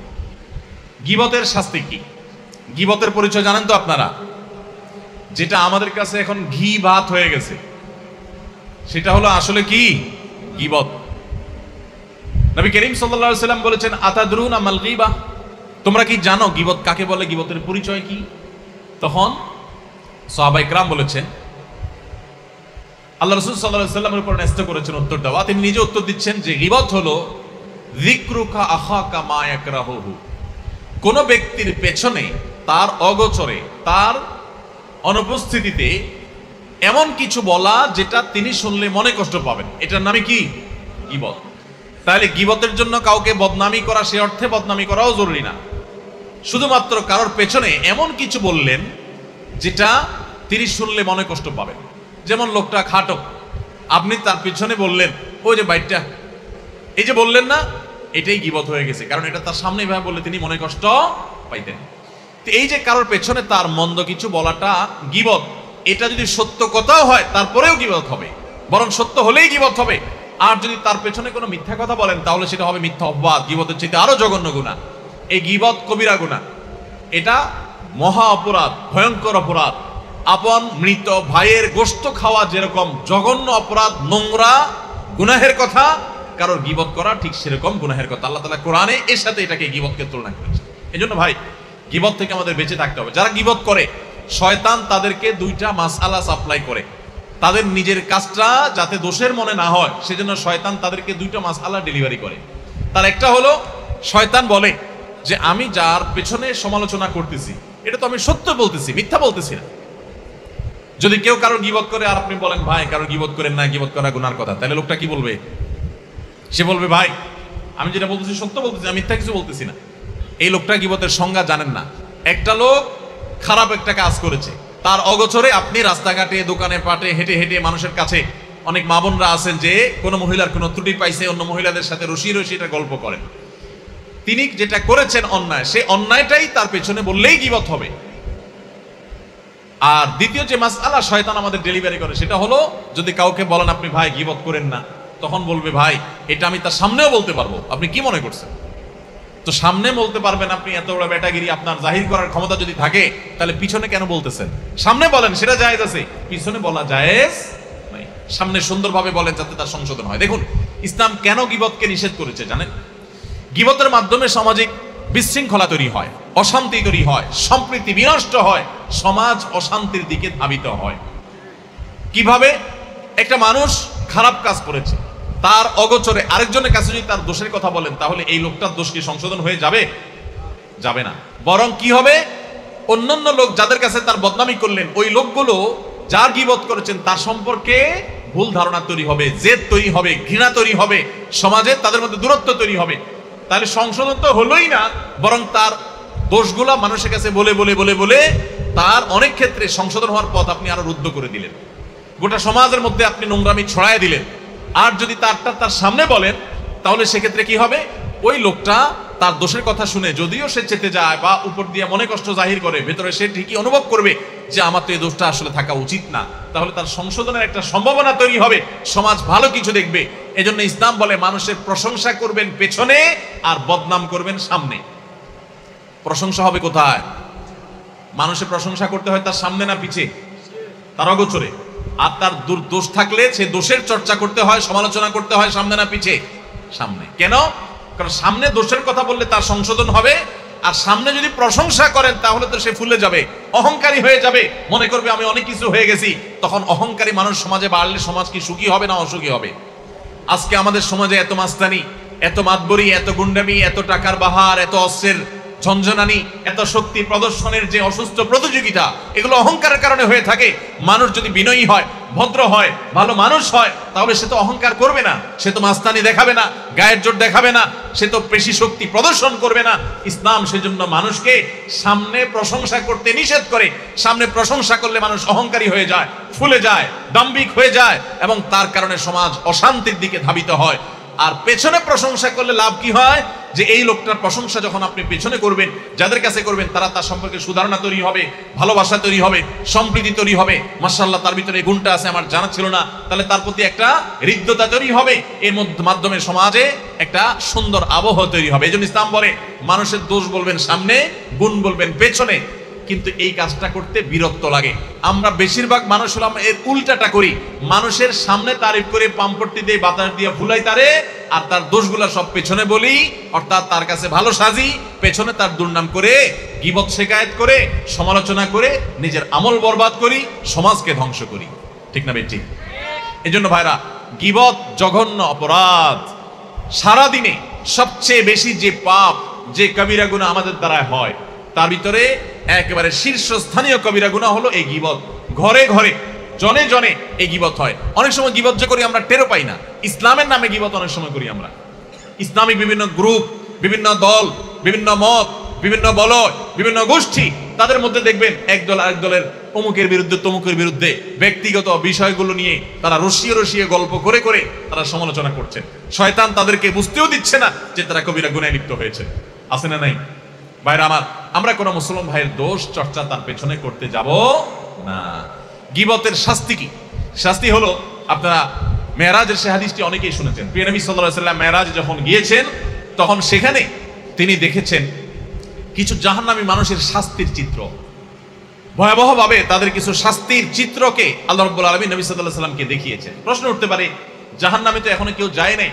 গীবতের শাস্তি কি? গীবতের পরিচয় জানেন তো আপনারা? যেটা আমাদের কাছে এখন ঘি ভাত হয়ে গেছে, সেটা হলো আসলে কি? গীবত। নবী করিম সাল্লাল্লাহু আলাইহি ওয়াসাল্লাম বলেছেন, আতাদরুনা মাল গীবা? তোমরা কি জানো গীবত কাকে বলে, গীবতের পরিচয় কি? তখন সাহাবায়ে কেরাম বলেছেন, আল্লাহ রাসূল সাল্লাল্লাহু আলাইহি ওয়াসাল্লামের উপর ন্যস্ত করেছেন উত্তর দেওয়া। তিনি নিজে উত্তর দিচ্ছেন যে গীবত হলো যিকরুকা আখাকা মা ইয়াকরাহুহু, কোন ব্যক্তির পেছনে, তার অগোচরে, তার অনুপস্থিতিতে এমন কিছু বলা যেটা তিনি শুনলে মনে কষ্ট পাবেন, এটার নামই কি? গীবত। তাহলে গীবতের জন্য কাউকে বদনামি করা সে অর্থে বদনামি করাও জরুরি না, শুধুমাত্র কারোর পেছনে এমন কিছু বললেন যেটা তিনি শুনলে মনে কষ্ট পাবেন। যেমন লোকটা খাটো, আপনি তার পিছনে বললেন, ওই যে বাইকটা, এই যে বললেন না, এটাই গীবত হয়ে গেছে, কারণ এটা তার সামনে ভাবে বললে তিনি মনে কষ্ট পাইতেন। তো এই যে কারোর পেছনে তার মন্দ কিছু বলাটা গীবত, এটা যদি সত্য কথাও হয় তারপরেও গীবত হবে, বরং সত্য হলেই গীবত হবে। আর যদি তার পেছনে কোনো মিথ্যা কথা বলেন তাহলে সেটা হবে মিথ্যা অপবাদ, গীবতের চাইতে আরো জঘন্য গুনাহ। এই গীবত কবিরা গুনাহ, এটা মহা অপরাধ, ভয়ঙ্কর অপরাধ। আপন মৃত ভাইয়ের গোশত খাওয়া যেরকম জঘন্য অপরাধ, নোংরা গুনাহের কথা, কারোর গীবত করা ঠিক সেরকম গুনাহের কথা। আল্লাহ তাআলা কোরআনে এর সাথে এটাকে গীবতকে তুলনা করেছে। এজন্য ভাই, গীবত থেকে আমাদের বেঁচে থাকতে হবে। যারা গীবত করে, শয়তান তাদেরকে দুইটা মাসআলা সাপ্লাই করে, তাদের নিজের কাজটা যাতে দোষের মনে না হয় সেজন্য শয়তান তাদেরকে দুইটা মাসআলা ডেলিভারি করে। তার একটা হলো, শয়তান বলে যে আমি যার পেছনে সমালোচনা করতেছি এটা তো আমি সত্য বলতেছি, মিথ্যা বলতেছি না। যদি কেউ কারোর গীবত করে আর আপনি বলেন ভাই কারোর গীবত করেন না, গীবত করা গুনার কথা, তাহলে লোকটা কি বলবে? সে বলবে ভাই আমি যেটা বলতেছি সত্য বলতেছি, আমি মিথ্যা কিছু বলতেছি না। এই লোকটা গীবতের সংজ্ঞা জানেন না। একটা লোক খারাপ একটা কাজ করেছে, তার অগোচরে আপনি রাস্তাঘাটে, দোকানে পাটে হেঁটে হেঁটে মানুষের কাছে, অনেক মা বোনরা আছেন যে কোনো মহিলার কোনো ত্রুটি পাইছে, অন্য মহিলাদের সাথে রসিয়ে রসিয়ে এটা গল্প করেন। তিনি যেটা করেছেন অন্যায়, সেই অন্যায়টাই তার পেছনে বললেই গীবত হবে। আর দ্বিতীয় যে মাসআলা শয়তান আমাদের ডেলিভারি করে, সেটা হলো যদি কাউকে বলেন আপনি ভাই গীবত করেন না, তখন বলবে ভাই এটা আমি তার সামনেও বলতে পারবো, আপনি কি মনে করছেন? তো সামনে বলতে পারবেন আপনি, এত বড় বেটাগিরি আপনার জাহির করার ক্ষমতা যদি থাকে, তাহলে পিছনে কেন বলতেছেন? সামনে বলেন, সেটা জায়েজ আছে, পিছনে বলা জায়েজ নাই। সামনে সুন্দরভাবে বলেন যাতে তার সংশোধন হয়। দেখুন ইসলাম কেন গীবতকে নিষেধ করেছে জানেন? গীবতের মাধ্যমে সামাজিক বিশৃঙ্খলা তৈরি হয়, অশান্তি তৈরি হয়, সম্প্রীতি বিনষ্ট হয়, সমাজ অশান্তির দিকে ধাবিত হয়। কিভাবে? একটা মানুষ খারাপ কাজ করেছে, তার অগোচরে আরেকজনের কাছে যদি তার দোষের কথা বলেন, তাহলে এই লোকটার দোষ কি সংশোধন হয়ে যাবে? যাবে না। বরং কি হবে? অন্যান্য লোক যাদের কাছে তার বদনামি করলেন, ওই লোকগুলো যার গীবত করেছেন তার সম্পর্কে ভুল ধারণা তৈরি হবে, জেদ তৈরি হবে, ঘৃণা তৈরি হবে, সমাজে তাদের মধ্যে দূরত্ব তৈরি হবে। তাহলে সংশোধন তো হলোই না, বরং তার দোষগুলা মানুষের কাছে বলে বলে বলে বলে তার অনেক ক্ষেত্রে সংশোধন হওয়ার পথ আপনি আরো রুদ্ধ করে দিলেন, গোটা সমাজের মধ্যে আপনি নোংরামি ছড়ায় দিলেন। আর যদি তার সামনে বলেন, তাহলে সেক্ষেত্রে কি হবে? ওই লোকটা তার দোষের কথা শুনে যদিও সে চেতে যায় বা উপর দিয়ে মনে কষ্ট জাহির করে, ভেতরে সে ঠিকই অনুভব করবে যে আমার তো এই দোষটা আসলে থাকা উচিত না। তাহলে তার সংশোধনের একটা সম্ভাবনা তৈরি হবে, সমাজ ভালো কিছু দেখবে। এজন্য ইসলাম বলে মানুষের প্রশংসা করবেন পেছনে আর বদনাম করবেন সামনে। প্রশংসা হবে কোথায়? মানুষের প্রশংসা করতে হয় তার সামনে না পিছে? তার অগোচরে। আর তার দোষ থাকলে সে দোষের চর্চা করতে হয়, সমালোচনা করতে হয় সামনে না পিছে? সামনে। কেন? কারণ সামনে দোষের কথা বললে তার সংশোধন হবে, আর সামনে যদি প্রশংসা করেন তাহলে তো সে ফুলে যাবে, অহংকারী হয়ে যাবে, মনে করবে আমি অনেক কিছু হয়ে গেছি। তখন অহংকারী মানুষ সমাজে বাড়লে সমাজ কি সুখী হবে না অসুখী হবে? আজকে আমাদের সমাজে এত মাস্তানি, এত মাতবরি, এত গুন্ডামি, এত টাকার বাহার, এত অস্ত্রের ঝঞ্ঝনানি, এত শক্তি প্রদর্শনের যে অসুস্থ প্রতিযোগিতা, এগুলো অহংকারের কারণে হয়ে থাকে। মানুষ যদি বিনয়ী হয়, ভদ্র হয়, ভালো মানুষ হয়, তাহলে সে তো অহংকার করবে না, সে তো মাস্তানি দেখাবে না, গায়ের জোর দেখাবে না, সে তো পেশি শক্তি প্রদর্শন করবে না। ইসলাম সেজন্য মানুষকে সামনে প্রশংসা করতে নিষেধ করে। সামনে প্রশংসা করলে মানুষ অহংকারী হয়ে যায়, ফুলে যায়, দাম্ভিক হয়ে যায়, এবং তার কারণে সমাজ অশান্তির দিকে ধাবিত হয়। আর পেছনে প্রশংসা করলে লাভ কি হয়? যে এই লোকটার প্রশংসা যখন আপনি পেছনে করবেন, যাদের কাছে করবেন, তারা তার সম্পর্কে সুধারণা তৈরি হবে, ভালোবাসা তৈরি হবে, সম্প্রীতি তৈরি হবে। মাশাআল্লাহ, তার ভিতরে এই গুণটা আছে, আমার জানা ছিল না, তাহলে তার প্রতি একটা হৃদ্যতা তৈরি হবে। এর মাধ্যমে সমাজে একটা সুন্দর আবহ তৈরি হবে। এই জন্য ইসলাম বলে মানুষের দোষ বলবেন সামনে, গুণ বলবেন পেছনে। কিন্তু এই কাজটা করতে বিরক্ত লাগে। আমরা বেশিরভাগ মানুষ হলাম এর উল্টাটা করি। মানুষের সামনে তারিফ করে পাম্পট্টি দিয়ে বাতাস দিয়ে ফুলাই তারে, আর তার দোষগুলা সব পেছনে বলি, অর্থাৎ তার কাছে ভালো সাজি, পেছনে তার দুর্নাম করে, গীবত শিকায়েত করে, সমালোচনা করে নিজের আমল বরবাদ করি, সমাজকে ধ্বংস করি। ঠিক না বেঠিক? এই জন্য ভাইরা, গীবত জঘন্য অপরাধ। সারাদিনে সবচেয়ে বেশি যে পাপ, যে কবিরা গুনাহ আমাদের দ্বারা হয়, তার ভিতরে একেবারে শীর্ষস্থানীয় কবিরা গুনাহ হলো এই গীবত। ঘরে ঘরে, জনে জনে এই গীবত হয়। অনেক সময় গীবত যে করি আমরা টেরও পাই না। ইসলামের নামে গীবত অনেক সময় করি আমরা। ইসলামিক বিভিন্ন গ্রুপ, বিভিন্ন দল, বিভিন্ন মত, বিভিন্ন বলয়, বিভিন্ন গোষ্ঠী, তাদের মধ্যে দেখবেন একদল আরেক দলের অমুকের বিরুদ্ধে তমুকের বিরুদ্ধে ব্যক্তিগত বিষয়গুলো নিয়ে তারা রসিয়ে রসিয়ে গল্প করে করে তারা সমালোচনা করছেন। শয়তান তাদেরকে বুঝতেও দিচ্ছে না যে তারা কবিরা গুনাহে লিপ্ত হয়েছে। আছে না নাই? ভাইরা আমার, আমরা কোন মুসলমান ভাইয়ের দোষ চর্চা তার পেছনে করতে যাব না। গীবতের শাস্তি কি? শাস্তি হলো, আপনারা মেরাজের সে হাদিসটি অনেকেই শুনেছেন। প্রিয় নবী সাল্লাল্লাহু আলাইহি ওয়াসাল্লাম মেরাজে যখন গিয়েছেন, তখন সেখানে তিনি দেখেছেন কিছু জাহান্নামী মানুষের শাস্তির চিত্র। ভয়াবহভাবে তাদের কিছু শাস্তির চিত্রকে আল্লাহ রাব্বুল আলামিন নবী সাল্লাল্লাহু আলাইহি ওয়াসাল্লামকে দেখিয়েছেন। প্রশ্ন উঠতে পারে, জাহান্নামে তো এখনো কেউ যায় নাই,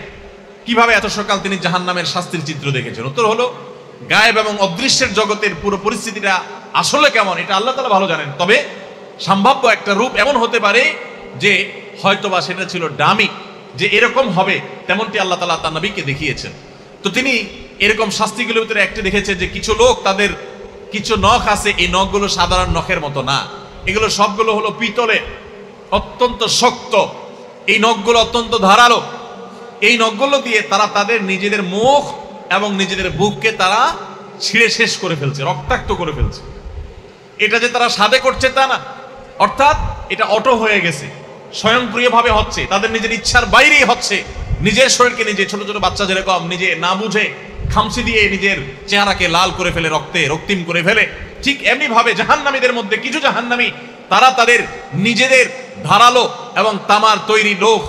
কিভাবে এত সকাল তিনি জাহান্নামের শাস্তির চিত্র দেখেছেন? উত্তর হলো, গায়েব এবং অদৃশ্যের জগতের পুরো পরিস্থিতিটা আসলে কেমন এটা আল্লাহ তাআলা ভালো জানেন। তবে সম্ভাব্য একটা রূপ এমন হতে পারে যে হয়তোবা সেটা ছিল ডামি, যে এরকম হবে তেমনটি আল্লাহ তাআলা তার নবীকে দেখিয়েছেন। তো তিনি এরকম শাস্তিগুলোর ভিতরে একটা দেখেছে যে কিছু লোক, তাদের কিছু নখ আছে, এই নখগুলো সাধারণ নখের মতো না, এগুলো সবগুলো হলো পিতলে, অত্যন্ত শক্ত। এই নখগুলো অত্যন্ত ধারালো। এই নখগুলো দিয়ে তারা তাদের নিজেদের মুখ এবং নিজেদের বুককে তারা ছিঁড়ে শেষ করে ফেলছে, রক্তাক্ত করে ফেলছে। এটা যে তারা সাধে করছে তা না, অর্থাৎ এটা অটো হয়ে গেছে, স্বয়ংক্রিয়ভাবে হচ্ছে, তাদের নিজের ইচ্ছার বাইরেই হচ্ছে। নিজের শরীরকে নিজে, ছোট ছোট বাচ্চা যেরকম নিজে না বুঝে খামচি দিয়ে নিজের চেহারাকে লাল করে ফেলে, রক্তিম করে ফেলে, ঠিক এমনি ভাবে জাহান্নামীদের মধ্যে কিছু জাহান্নামী, তারা তাদের নিজেদের ধারালো এবং তামার তৈরি লোক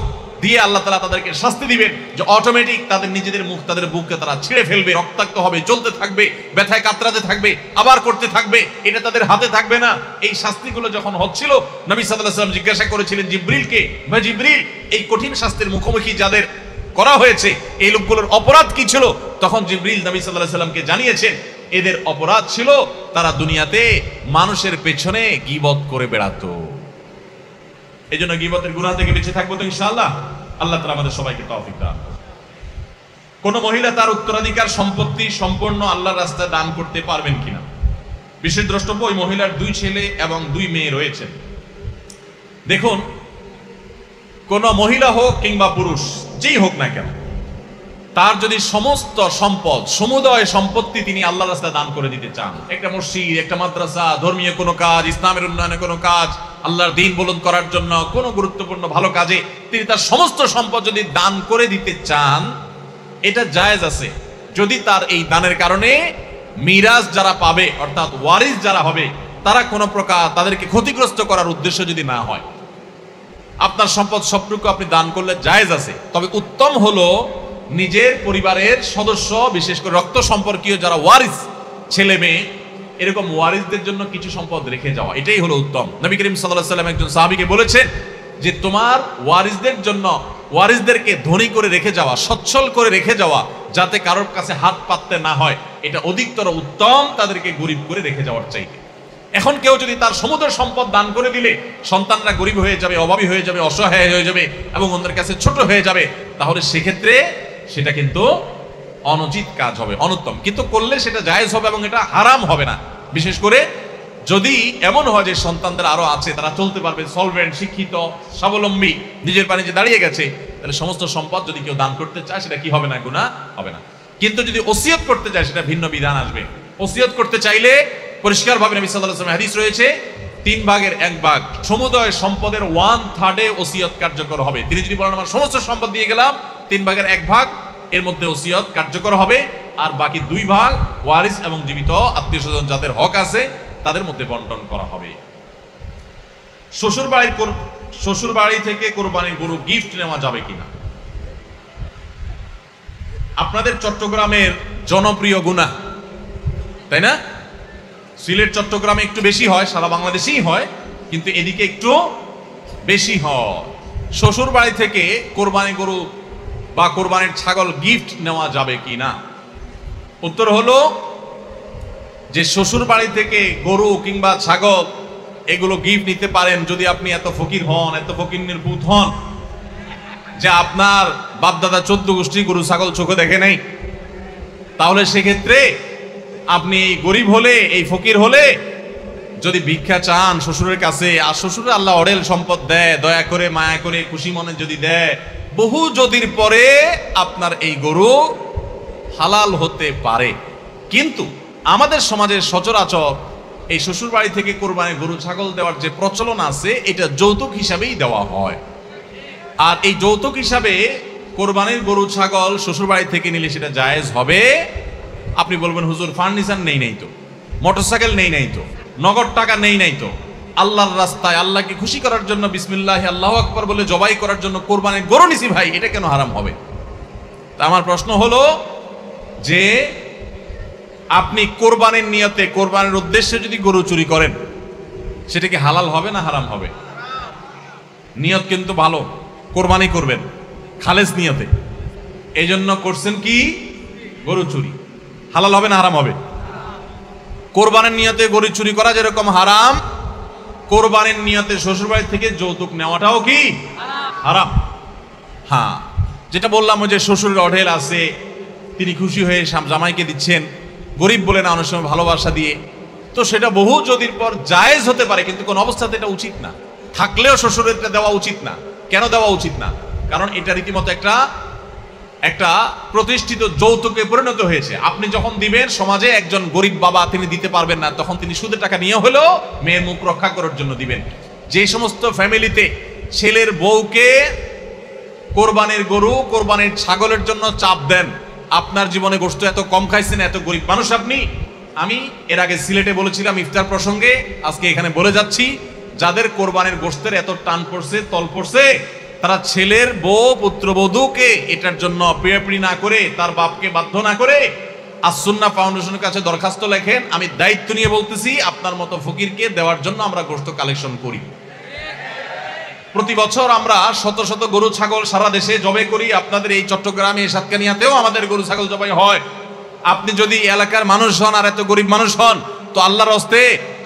দিয়ে আল্লাহ তাআলা তাদেরকে শাস্তি দিবেন, যে অটোমেটিক তাদের নিজেদের মুখ, তাদের বুককে তারা ছিঁড়ে ফেলবে, রক্তাক্ত হবে, জ্বলতে থাকবে, ব্যথায় কাতরাতে থাকবে, আবার করতে থাকবে, এটা তাদের হাতে থাকবে না। এই শাস্তিগুলো যখন হচ্ছিল, নবী সাল্লাল্লাহু আলাইহি ওয়াসাল্লাম জিজ্ঞাসা করেছিলেন জিবরিলকে, ভাই জিবরিল, এই কঠিন শাস্তির মুখোমুখি যাদের করা হয়েছে, এই লোকগুলোর অপরাধ কি ছিল? তখন জিবরিল নবী সাল্লাল্লাহু আলাইহি ওয়াসাল্লামকে জানিয়েছেন, এদের অপরাধ ছিল তারা দুনিয়াতে মানুষের পেছনে গীবত করে বেড়াতো। এই জন্য গীবতের গুনাহ থেকে বেঁচে থাকবো তো ইনশাআল্লাহ। আল্লাহ তাআলা আমাদের সবাইকে তৌফিক দান। কোন মহিলা তার উত্তরাধিকার সম্পত্তি সম্পূর্ণ আল্লাহর রাস্তায় দান করতে পারবেন কিনা? বিশেষ দ্রষ্টব্য, ওই মহিলার 2 ছেলে এবং 2 মেয়ে রয়েছে। দেখুন, কোন মহিলা হোক কিংবা পুরুষ, যেই হোক না কেন, তার যদি সমস্ত সম্পদ, সমুদয় সম্পত্তি তিনি আল্লাহর রাস্তায় দান করে দিতে চান, একটা মসজিদ, একটা মাদ্রাসা, ধর্মীয় কোনো কাজ, ইসলামের উন্নয়নে কোনো কাজ, আল্লাহর দ্বীন বুলন্দ করার জন্য কোনো গুরুত্বপূর্ণ ভালো কাজে তিনি তার সমস্ত সম্পদ যদি দান করে দিতে চান, এটা জায়েজ আছে, যদি তার এই দানের কারণে মিরাজ যারা পাবে, অর্থাৎ ওয়ারিস যারা হবে, তারা কোনো প্রকার তাদেরকে ক্ষতিগ্রস্ত করার উদ্দেশ্য যদি না হয়। আপনার সম্পদ সবটুকু আপনি দান করলে জায়েজ আছে। তবে উত্তম হলো নিজের পরিবারের সদস্য, বিশেষ করে রক্ত সম্পর্কীয় যারা ওয়ারিস, ছেলে মেয়ে, এরকম ওয়ারিসদের জন্য কিছু সম্পদ রেখে যাওয়া, এটাই হলো উত্তম। নবী করিম সাল্লাল্লাহু আলাইহি ওয়াসাল্লাম একজন সাহাবীকে বলেছেন যে তোমার ওয়ারিসদের জন্য, ওয়ারিসদেরকে ধনী করে রেখে যাওয়া, সচ্ছল করে রেখে যাওয়া, যাতে কারোর কাছে হাত পাততে না হয়, এটা অধিকতর উত্তম তাদেরকে গরিব করে রেখে যাওয়ার চাইতে। এখন কেউ যদি তার সমুদ্র সম্পদ দান করে দিলে সন্তানরা গরিব হয়ে যাবে, অভাবী হয়ে যাবে, অসহায় হয়ে যাবে এবং অন্যের কাছে ছোট হয়ে যাবে, তাহলে সেক্ষেত্রে সেটা কিন্তু অনুচিত কাজ হবে, অনুত্তম। কিন্তু করলে সেটা জায়েজ হবে এবং এটা হারাম হবে না। বিশেষ করে যদি এমন হয় যে সন্তানদের আরো আছে, তারা চলতে পারবে, সলভেন্ট, শিক্ষিত, স্বাবলম্বী, নিজের পায়ে নিজে দাঁড়িয়ে গেছে, তাহলে সমস্ত সম্পদ যদি কেউ দান করতে চায় সেটা কি হবে না? গুনাহ হবে না। কিন্তু যদি ওসিয়ত করতে চায় সেটা ভিন্ন বিধান আসবে। ওসিয়ত করতে চাইলে পরিষ্কারভাবে নবী সাল্লাল্লাহু আলাইহি ওয়াসাল্লাম হাদিস রয়েছে, 3 ভাগের 1 ভাগ সমুদয় সম্পদের 1/3 ওসিয়ত কার্যকর হবে। তিনি যদি বলেন আমার সমস্ত সম্পদ দিয়ে গেলাম, 3 ভাগের 1 ভাগ এর মধ্যে ওসিয়ত কার্যকর হবে, আর বাকি 2 ভাগ ওয়ারিস এবং জীবিত আত্মীয় স্বজন যাদের হক আছে তাদের মধ্যে বন্টন করা হবে। শ্বশুর বাড়ি থেকে কোরবানির গরু গিফট নেওয়া যাবে কিনা? আপনাদের চট্টগ্রামের জনপ্রিয় গুনাহ, তাই না? সিলেট চট্টগ্রামে একটু বেশি হয়, সারা বাংলাদেশেই হয়, কিন্তু এদিকে একটু বেশি হয়। শ্বশুর বাড়ি থেকে কোরবানি গরু বা কোরবানির ছাগল গিফট নেওয়া যাবে কিনা? উত্তর হলো যে শ্বশুর বাড়ি থেকে গরু কিংবা ছাগল এগুলো গিফট নিতে পারেন যদি আপনি এত ফকির হন, এত ফকিন্নের পুত হন যে আপনার বাপদাদা 14 গোষ্ঠী গরু ছাগল চোখে দেখে নাই। তাহলে সেক্ষেত্রে আপনি এই গরিব হলে, এই ফকির হলে যদি ভিক্ষা চান শ্বশুরের কাছে, আর শ্বশুরের আল্লাহ অঢেল সম্পদ দেয়, দয়া করে মায়া করে খুশি মনে যদি দেয়, বহু যদির পরে আপনার এই গরু হালাল হতে পারে। কিন্তু আমাদের সমাজের সচরাচর এই শ্বশুর বাড়ি থেকে কোরবানির গরু ছাগল দেওয়ার যে প্রচলন আছে, এটা যৌতুক হিসাবেই দেওয়া হয়। আর এই যৌতুক হিসাবে কোরবানির গরু ছাগল শ্বশুর বাড়ি থেকে নিলে সেটা জায়েজ হবে। আপনি বলবেন হুজুর ফার্নিচার নেই নাই তো, মোটরসাইকেল নেই নাই তো, নগদ টাকা নেই নাই তো, আল্লাহর রাস্তায় আল্লাহকে খুশি করার জন্য বিসমিল্লাহ আল্লাহু আকবার বলে জবাই করার জন্য কোরবানির গরু নিছি ভাই, এটা কেন হারাম হবে? তা আমার প্রশ্ন হলো যে আপনি কোরবানির নিয়তে, কোরবানির উদ্দেশ্যে যদি গরু চুরি করেন সেটা কি হালাল হবে না হারাম হবে? নিয়ত কিন্তু ভালো, কোরবানি করবেন খালেস নিয়তে, এই জন্য করছেন কি গরু চুরি, হালাল হবে না হারাম হবে? কোরবানির নিয়তে গরু চুরি করা যেরকম হারাম, কোরবানির নিয়তে শ্বশুরবাড়ি থেকে যৌতুক নেওয়াটাও কি হারাম। হ্যাঁ, যেটা বললাম ওই যে শ্বশুরের অঢেল আছে, তিনি খুশি হয়ে জামাইকে দিচ্ছেন, গরিব বলে না অনেক সময় ভালোবাসা দিয়ে, তো সেটা বহু যদির পর জায়েজ হতে পারে, কিন্তু কোন অবস্থাতে এটা উচিত না। থাকলেও শ্বশুরের দেওয়া উচিত না। কেন দেওয়া উচিত না? কারণ এটা রীতিমতো একটা প্রতিষ্ঠিত যৌতুকে পরিণত হয়েছে। আপনি যখন দিবেন, সমাজে একজন গরিব বাবা তিনি দিতে পারবেন না, তখন তিনি সুদের টাকা নিয়ে হলেও মেয়ের মুখ রক্ষা করার জন্য দিবেন। যে সমস্ত ফ্যামিলিতে ছেলের বউকে কোরবানির গরু, কোরবানির ছাগলের জন্য চাপ দেন, আপনার জীবনে গোশত এত কম খাইছেন, এত গরিব মানুষ আপনি। আমি এর আগে সিলেটে বলেছিলাম ইফতার প্রসঙ্গে, আজকে এখানে বলে যাচ্ছি, যাদের কোরবানির গোশতের এত টান পড়ছে, তল পড়ছে, তারা ছেলের বউ পুত্রবধূকে এটার জন্য পিড়াপিড়ি না করে, তার বাপকে বাধ্য না করে আস-সুন্নাহ ফাউন্ডেশনের কাছে দরখাস্ত লেখেন। আমি দায়িত্ব নিয়ে বলতেছি, আপনার মতো ফকিরকে দেওয়ার জন্য আমরা গোশত কালেকশন করি। প্রতি বছর আমরা শত শত গরু ছাগল সারা দেশে জবাই করি। আপনাদের এই চট্টগ্রামে, সাতকানিয়াতেও আমাদের গরু ছাগল জবাই হয়। আপনি যদি এলাকার মানুষ হন আর এত গরিব মানুষ হন, তো আল্লাহর হস্তে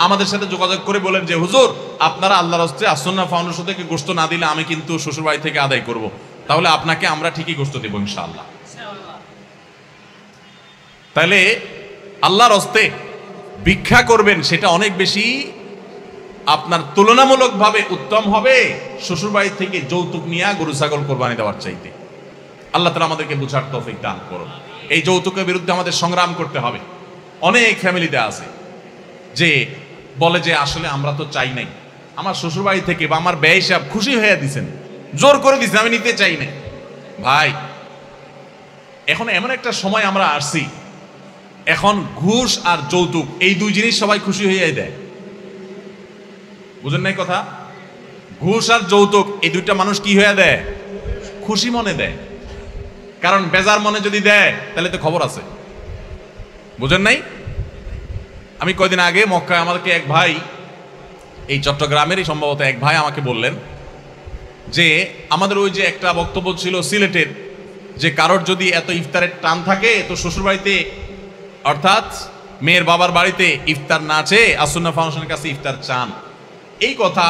আমাদের সাথে যোগাযোগ করে বলেন যে হুজুর আপনারা আল্লাহর হস্তে আস-সুন্নাহ ফাউন্ডেশন থেকে গোশত না দিলে আমি কিন্তু শ্বশুর বাড়ি থেকে আদায় করব, তাহলে আপনাকে আমরা ঠিকই গোশত দেব ইনশাআল্লাহ। তাহলে আল্লাহর হস্তে ভিক্ষা করবেন, সেটা অনেক বেশি আপনার তুলনামূলকভাবে উত্তম হবে শ্বশুর বাড়ি থেকে যৌতুক নিয়ে গরু ছাগল কোরবানি দেওয়ার চাইতে। আল্লাহ তাআলা আমাদেরকে বুঝার তৌফিক দান করুন। এই যৌতুকের বিরুদ্ধে আমাদের সংগ্রাম করতে হবে। অনেক ফ্যামিলিতে আছে যে বলে যে আসলে আমরা তো চাই নাই, আমার শ্বশুর বাড়ি থেকে বা আমার ব্যয় সাহেব খুশি হয়ে দিছেন, জোর করে দিছেন, আমি নিতে চাই না। ভাই, এখন এমন একটা সময় আমরা আসছি, এখন ঘুষ আর যৌতুক এই দুই জিনিস সবাই খুশি হয়ে দেয়। বুঝেন নাই কথা? ঘুষ আর যৌতুক এই দুইটা মানুষ কি হয়ে দেয়? খুশি মনে দেয়। কারণ বেজার মনে যদি দেয় তাহলে তো খবর আছে। বুঝেন নাই? আমি কয়দিন আগে মক্কায় আমাদেরকে এক ভাই, এই চট্টগ্রামেরই সম্ভবত এক ভাই আমাকে বললেন যে আমাদের ওই যে একটা বক্তব্য ছিল সিলেটের, যে কারোর যদি এত ইফতারের টান থাকে তো শ্বশুরবাড়িতে অর্থাৎ মেয়ের বাবার বাড়িতে ইফতার না চেয়ে আসুন্নাহ ফাউন্ডেশনের কাছে ইফতার চান। এই কথা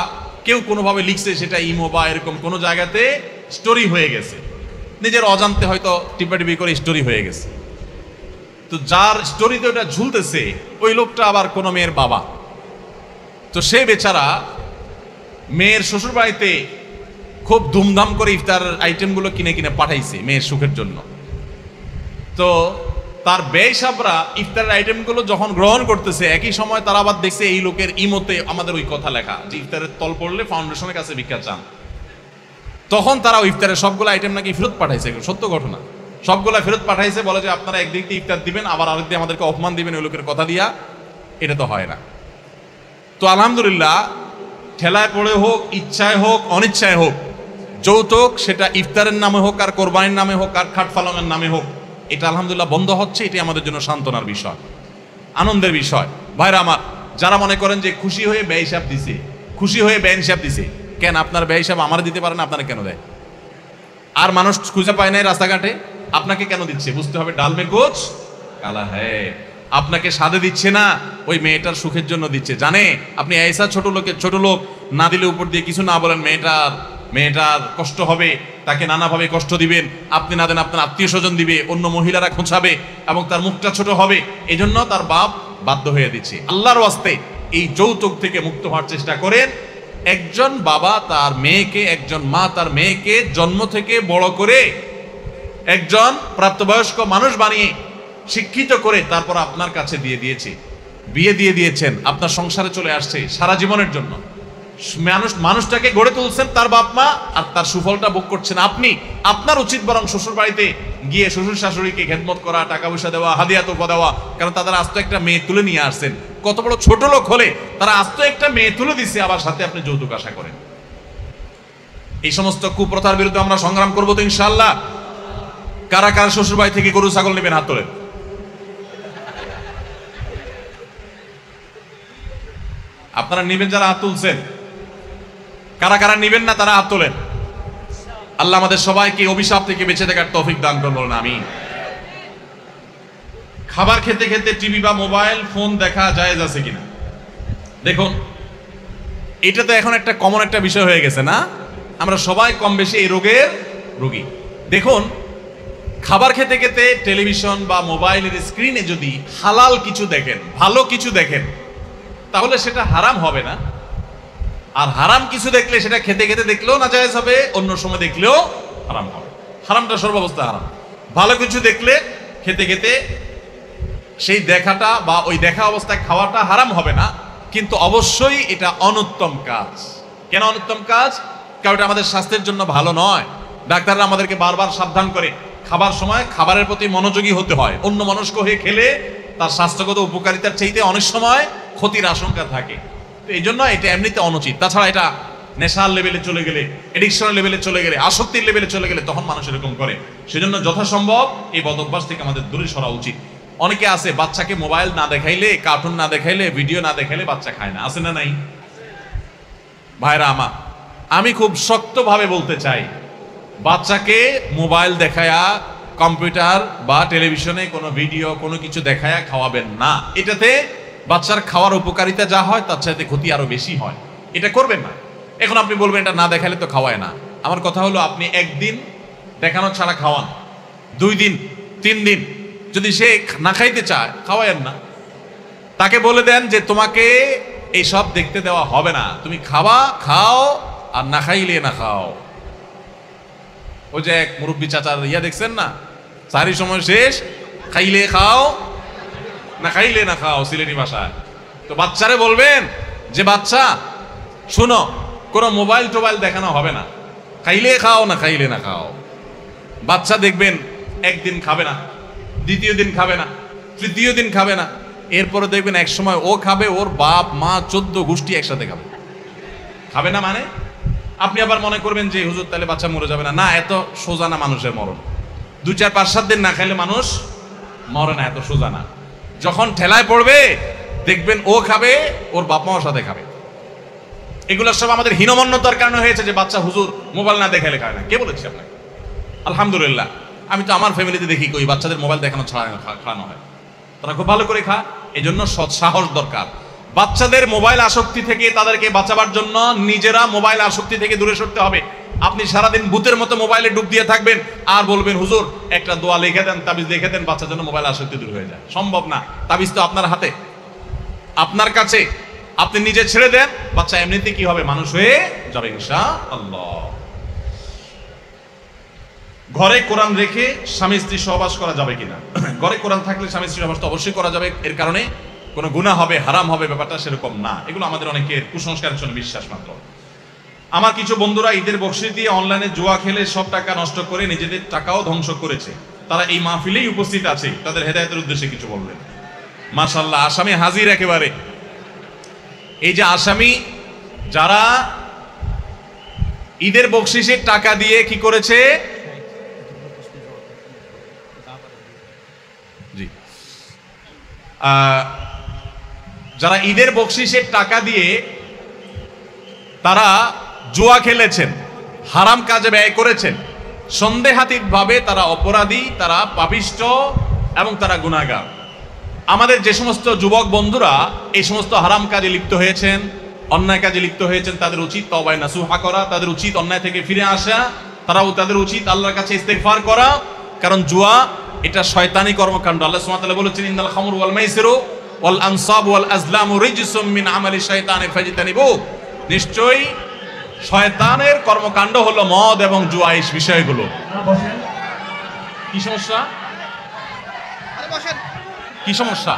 কেউ কোনোভাবে লিখছে, সেটা ইমো বা এরকম কোনো জায়গাতে স্টোরি হয়ে গেছে, নিজের অজান্তে হয়তো টিপাটিপি করে স্টোরি হয়ে গেছে। তো যার স্টোরিতে ওটা ঝুলতেছে ওই লোকটা আবার কোনো মেয়ের বাবা, তো সে বেচারা মেয়ের শ্বশুর বাড়িতে খুব ধুমধাম করে ইফতার আইটেমগুলো কিনে কিনে পাঠাইছে মেয়ের সুখের জন্য। তো তার বেশাবরা ইফতারের আইটেমগুলো যখন গ্রহণ করতেছে, একই সময় তারা আবার দেখছে এই লোকের ইমোতে আমাদের ওই কথা লেখা যে ইফতারের তল পড়লে ফাউন্ডেশনের কাছে ভিক্ষা চান। তখন তারা ওই ইফতারের সবগুলো আইটেম নাকি ফেরত পাঠাইছে, সত্য ঘটনা, সবগুলা ফেরত পাঠাইছে। বলে যে আপনারা একদিক দিয়ে ইফতার দিবেন, আবার আরেক দিয়ে আমাদেরকে অপমান দিবেন ওই লোকের কথা দিয়া। এটা তো হয় না। তো আলহামদুলিল্লাহ, ঠেলায় পড়ে হোক, ইচ্ছায় হোক, অনিচ্ছায় হোক, যৌতুক সেটা ইফতারের নামে হোক আর কোরবানির নামে হোক আর খাট ফালানোর নামে হোক, এটা আলহামদুলিল্লাহ বন্ধ হচ্ছে। এটি আমাদের জন্য সান্ত্বনার বিষয়, আনন্দের বিষয়। ভাইরা আমার, যারা মনে করেন যে খুশি হয়ে ব্যয় হিসাব দিছে, খুশি হয়ে ব্যয় হিসাব দিছে, কেন আপনার ব্যয় হিসাব আমার দিতে পারেন, আপনারা কেন দেয়? আর মানুষ খুঁজে পায় নাই রাস্তাঘাটে, আপনাকে কেন দিচ্ছে? বুঝতে হবে ডাল মে কুছ কালা হ্যায়। আপনাকে সাদে দিচ্ছে না, ওই মেয়েটার সুখের জন্য দিচ্ছে। জানে আপনি ऐसा ছোট লোক না দিলে উপর দিয়ে কিছু না বলেন, মেয়েটার কষ্ট হবে, তাকে নানাভাবে কষ্ট দিবেন, আপনি না দেন আপনার আত্মীয় স্বজন দিবে, অন্য মহিলারা খোঁচাবে এবং তার মুখটা ছোট হবে, এই জন্য তার বাপ বাধ্য হয়ে দিচ্ছে। আল্লাহর ওয়াস্তে এই যৌতুক থেকে মুক্ত হওয়ার চেষ্টা করেন। একজন বাবা তার মেয়েকে, একজন মা তার মেয়েকে জন্ম থেকে বড় করে একজন প্রাপ্তবয়স্ক মানুষ বানিয়ে শিক্ষিত করে তারপর আপনার কাছে দিয়ে দিয়েছে, বিয়ে দিয়ে দিয়েছেন, আপনার সংসারে চলে আসছে সারা জীবনের জন্য। মানুষটাকে গড়ে তুলছেন তার বাপ মা, আর তার সুফলটা ভোগ করছেন আপনি। আপনার উচিত বরং শ্বশুর বাড়িতে গিয়ে শ্বশুর শাশুড়িকে খেদমত করা, টাকা পয়সা দেওয়া, হাদিয়া তোফা দেওয়া, কারণ তাদের আস্ত একটা মেয়ে তুলে নিয়ে আসছেন। কত বড় ছোট লোক হলে তারা আস্ত একটা মেয়ে তুলে দিচ্ছে, আবার সাথে আপনি যৌতুক আশা করেন। এই সমস্ত কুপ্রথার বিরুদ্ধে আমরা সংগ্রাম করবো তো ইনশাআল্লাহ। কারা কারা শ্বশুর বাড়ি থেকে গরু ছাগল নেবেন, হাত তোলেন। আপনারা নিবেন যারা হাত তুলছেন, কারা কারা নিবেন না তারা হাত তোলেন। আল্লাহ আমাদের সবাইকে অভিশাপ থেকে বেঁচে থাকার তৌফিক দান করুন, বলুন আমিন। খাবার খেতে খেতে টিভি বা মোবাইল ফোন দেখা জায়েজ আছে কিনা? দেখুন, এটা তো এখন একটা কমন একটা বিষয় হয়ে গেছে না? আমরা সবাই কম বেশি এই রোগের রোগী। দেখুন, খাবার খেতে খেতে টেলিভিশন বা মোবাইলের স্ক্রিনে যদি হালাল কিছু দেখেন, ভালো কিছু দেখেন, তাহলে সেটা হারাম হবে না। আর হারাম কিছু দেখলে সেটা খেতে খেতে দেখলেও না জায়েজ হবে, অন্য সময় দেখলেও হারাম হবে। হারামটা সর্বাবস্থা হারাম। ভালো কিছু দেখলে খেতে খেতে সেই দেখাটা বা ওই দেখা অবস্থায় খাওয়াটা হারাম হবে না, কিন্তু অবশ্যই এটা অনুত্তম কাজ। কেন অনুত্তম কাজ? কারণ এটা আমাদের স্বাস্থ্যের জন্য ভালো নয়। ডাক্তাররা আমাদেরকে বারবার সাবধান করে খাবার সময় খাবারের প্রতি মনোযোগী হতে হয়। অন্য মনস্ক হয়ে খেলে তার স্বাস্থ্যগত উপকারিতার চাইতে অনেক সময় ক্ষতির আশঙ্কা থাকে। তো এই জন্য এটা এমনিতে অনুচিত। তাছাড়া এটা নেশার লেভেলে চলে গেলে, এডিকশনের লেভেলে চলে গেলে, আসক্তির লেভেলে চলে গেলে তখন মানুষ এরকম করে। সেজন্য যথাসম্ভব এই বদভ্যাস থেকে আমাদের দূরে সরা উচিত। অনেকে আছে বাচ্চাকে মোবাইল না দেখাইলে, কার্টুন না দেখাইলে, ভিডিও না দেখাইলে বাচ্চা খায় না, আছে না নাই? ভাইরা আমার, আমি খুব শক্তভাবে বলতে চাই, বাচ্চাকে মোবাইল দেখায়া, কম্পিউটার বা টেলিভিশনে কোনো ভিডিও কোনো কিছু দেখায়া খাওয়াবেন না। এটাতে বাচ্চার খাওয়ার উপকারিতা যা হয় তার চাইতে ক্ষতি আরো বেশি হয়। এটা করবেন না। এখন আপনি বলবেন এটা না দেখালে তো খাওয়ায় না। আমার কথা হলো, আপনি একদিন দেখানো ছাড়া খাওয়ান, 2 দিন 3 দিন, যদি সে না খাইতে চায় খাওয়ায়েন না। তাকে বলে দেন যে তোমাকে এই সব দেখতে দেওয়া হবে না, তুমি খাওয়া খাও আর না খাইলে না খাও। ওই যে এক মুরব্বী চাচার দেখছেন না, সারি সময় শেষ, খাইলে খাও না খাইলে না খাও, সিলেটি ভাষায়। তো বাচ্চারে বলবেন যে বাচ্চা শুনো, কোনো মোবাইল টোবাইল দেখানো হবে না, খাইলে খাও না খাইলে না খাও। বাচ্চা দেখবেন একদিন খাবে না, দ্বিতীয় দিন খাবে না, তৃতীয় দিন খাবে না, এরপরে দেখবেন এক সময় ও খাবে, ওর বাপ মা 14 গোষ্ঠী একসাথে খাবে। খাবে না মানে আপনি আবার মনে করবেন যে হুজুর তাহলে বাচ্চা মরে যাবে না। না, এত সোজা না মানুষের মরণ। 2, 4, 5, 7 দিন না খাইলে মানুষ মরে না, এত সোজা না। যখন ঠেলায় পড়বে দেখবেন ও খাবে, ওর বাপ মার সাথে খাবে। এগুলো সব আমাদের হীনমন্যতার কারণে হয়েছে যে বাচ্চা হুজুর মোবাইল না দেখাইলে খায় না। কে বলেছে আপনাকে? আলহামদুলিল্লাহ, আমি তো আমার ফ্যামিলিতে দেখি কই বাচ্চাদের মোবাইল দেখানো খাওয়ানো হয়, তারা খুব ভালো করে খায়। এই জন্য সৎ সাহস দরকার। বাচ্চাদের মোবাইল আসক্তি থেকে তাদেরকে বাঁচাবার জন্য নিজেরা মোবাইল আসক্তি থেকে দূরে সরতে হবে। আপনি সারাদিন ভূতের মতো মোবাইলে ডুব দিয়ে থাকবেন আর বলবেন হুজুর একটা দোয়া লিখে দেন, তাবিজ লিখে দেন, বাচ্চার জন্য মোবাইল আসক্তি দূর হয়ে যায়। সম্ভব না। তাবিজ তো আপনার হাতে, আপনার কাছে। আপনি নিজে ছেড়ে দেন, বাচ্চা এমনিতে কি হবে, মানুষ হয়ে যাবে ইনশাআল্লাহ। ঘরে কোরআন রেখে স্বামী স্ত্রী সহবাস করা যাবে কিনা? ঘরে কোরআন থাকলে স্বামী স্ত্রী সহবাস তো অবশ্যই করা যাবে। এর কারণে কোনো গুনাহ হবে, হারাম হবে, ব্যাপারটা সেরকম না। এগুলো আমাদের অনেকের কুসংস্কারের জন্য বিশ্বাস মাত্র। আমার কিছু বন্ধুরা ঈদের বকশিশ দিয়ে অনলাইনে জুয়া খেলে সব টাকা নষ্ট করে নিজেদের টাকাও ধ্বংস করেছে। তারা এই মাহফিলেই উপস্থিত আছে, তাদের হেদায়েতের উদ্দেশ্যে কিছু বলবেন। মাশাআল্লাহ, আসামি হাজির একেবারে। এই যে আসামি যারা ঈদের বকশিশের টাকা দিয়ে কি করেছে, জি, যারা ঈদের বকশিশের টাকা দিয়ে তারা জুয়া খেলেছেন, হারাম কাজে ব্যয় করেছেন, সন্দেহাতীত ভাবে তারা অপরাধী, তারা পাপিষ্ঠ এবং তারা গুনাহগার। আমাদের যে সমস্ত যুবক বন্ধুরা এই সমস্ত হারাম কাজে লিপ্ত হয়েছেন, অন্যায় কাজে লিপ্ত হয়েছেন, তাদের উচিত তওবায়ে নাসুহা করা, তাদের উচিত অন্যায় থেকে ফিরে আসা, তাদের উচিত আল্লাহর কাছে ইস্তেগফার করা। কারণ জুয়া এটা শয়তানি কর্মকাণ্ড। আল্লাহ সুবহানাহু ওয়া তাআলা বলেছেন ইন্নাল খামরু ওয়াল মাইসিরু ওয়াল আনসাবু ওয়াল আজলামু রিজসুম মিন আমালি শাইতানি ফাজতানিবু। নিশ্চয়ই শয়তানের কর্মকাণ্ড হলো মদ এবং জুয়া, এই বিষয়গুলো। কি সমস্যা? কি সমস্যা?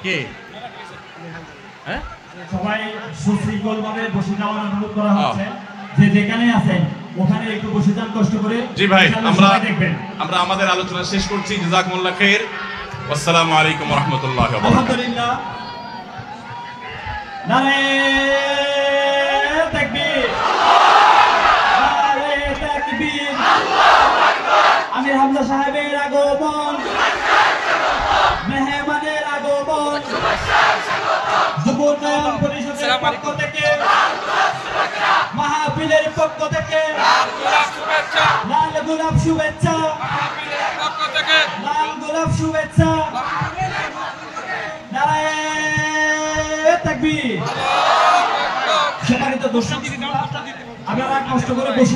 কে? হ্যাঁ, সবাই সুশৃঙ্খলভাবে বসে যাওয়ার অনুরোধ করা হচ্ছে। যে যেখানে আছেন ওখানে একটু বসে যান কষ্ট করে। জি ভাই, আমরা আমাদের আলোচনা শেষ করছি। জাযাকুমুল্লাহ খাইর। আসসালামু আলাইকুম ওয়া রাহমাতুল্লাহি ওয়া বারাকাতুহু। আলহামদুলিল্লাহ, নারে তাকবীর, নারে তাকবীর, আল্লাহু আকবার। আমির হামজা সাহেবের আগমন, মেহমানের আগমন, যুবনয়ন পরিষদের পক্ষ থেকে, মাহফিলের পক্ষ থেকে লাল গোলাপ শুভেচ্ছা, লাল গোলাপ শুভেচ্ছা। নারায়ে তাকবীর। সম্মানিত দর্শক, আপনারা কষ্ট করে বসে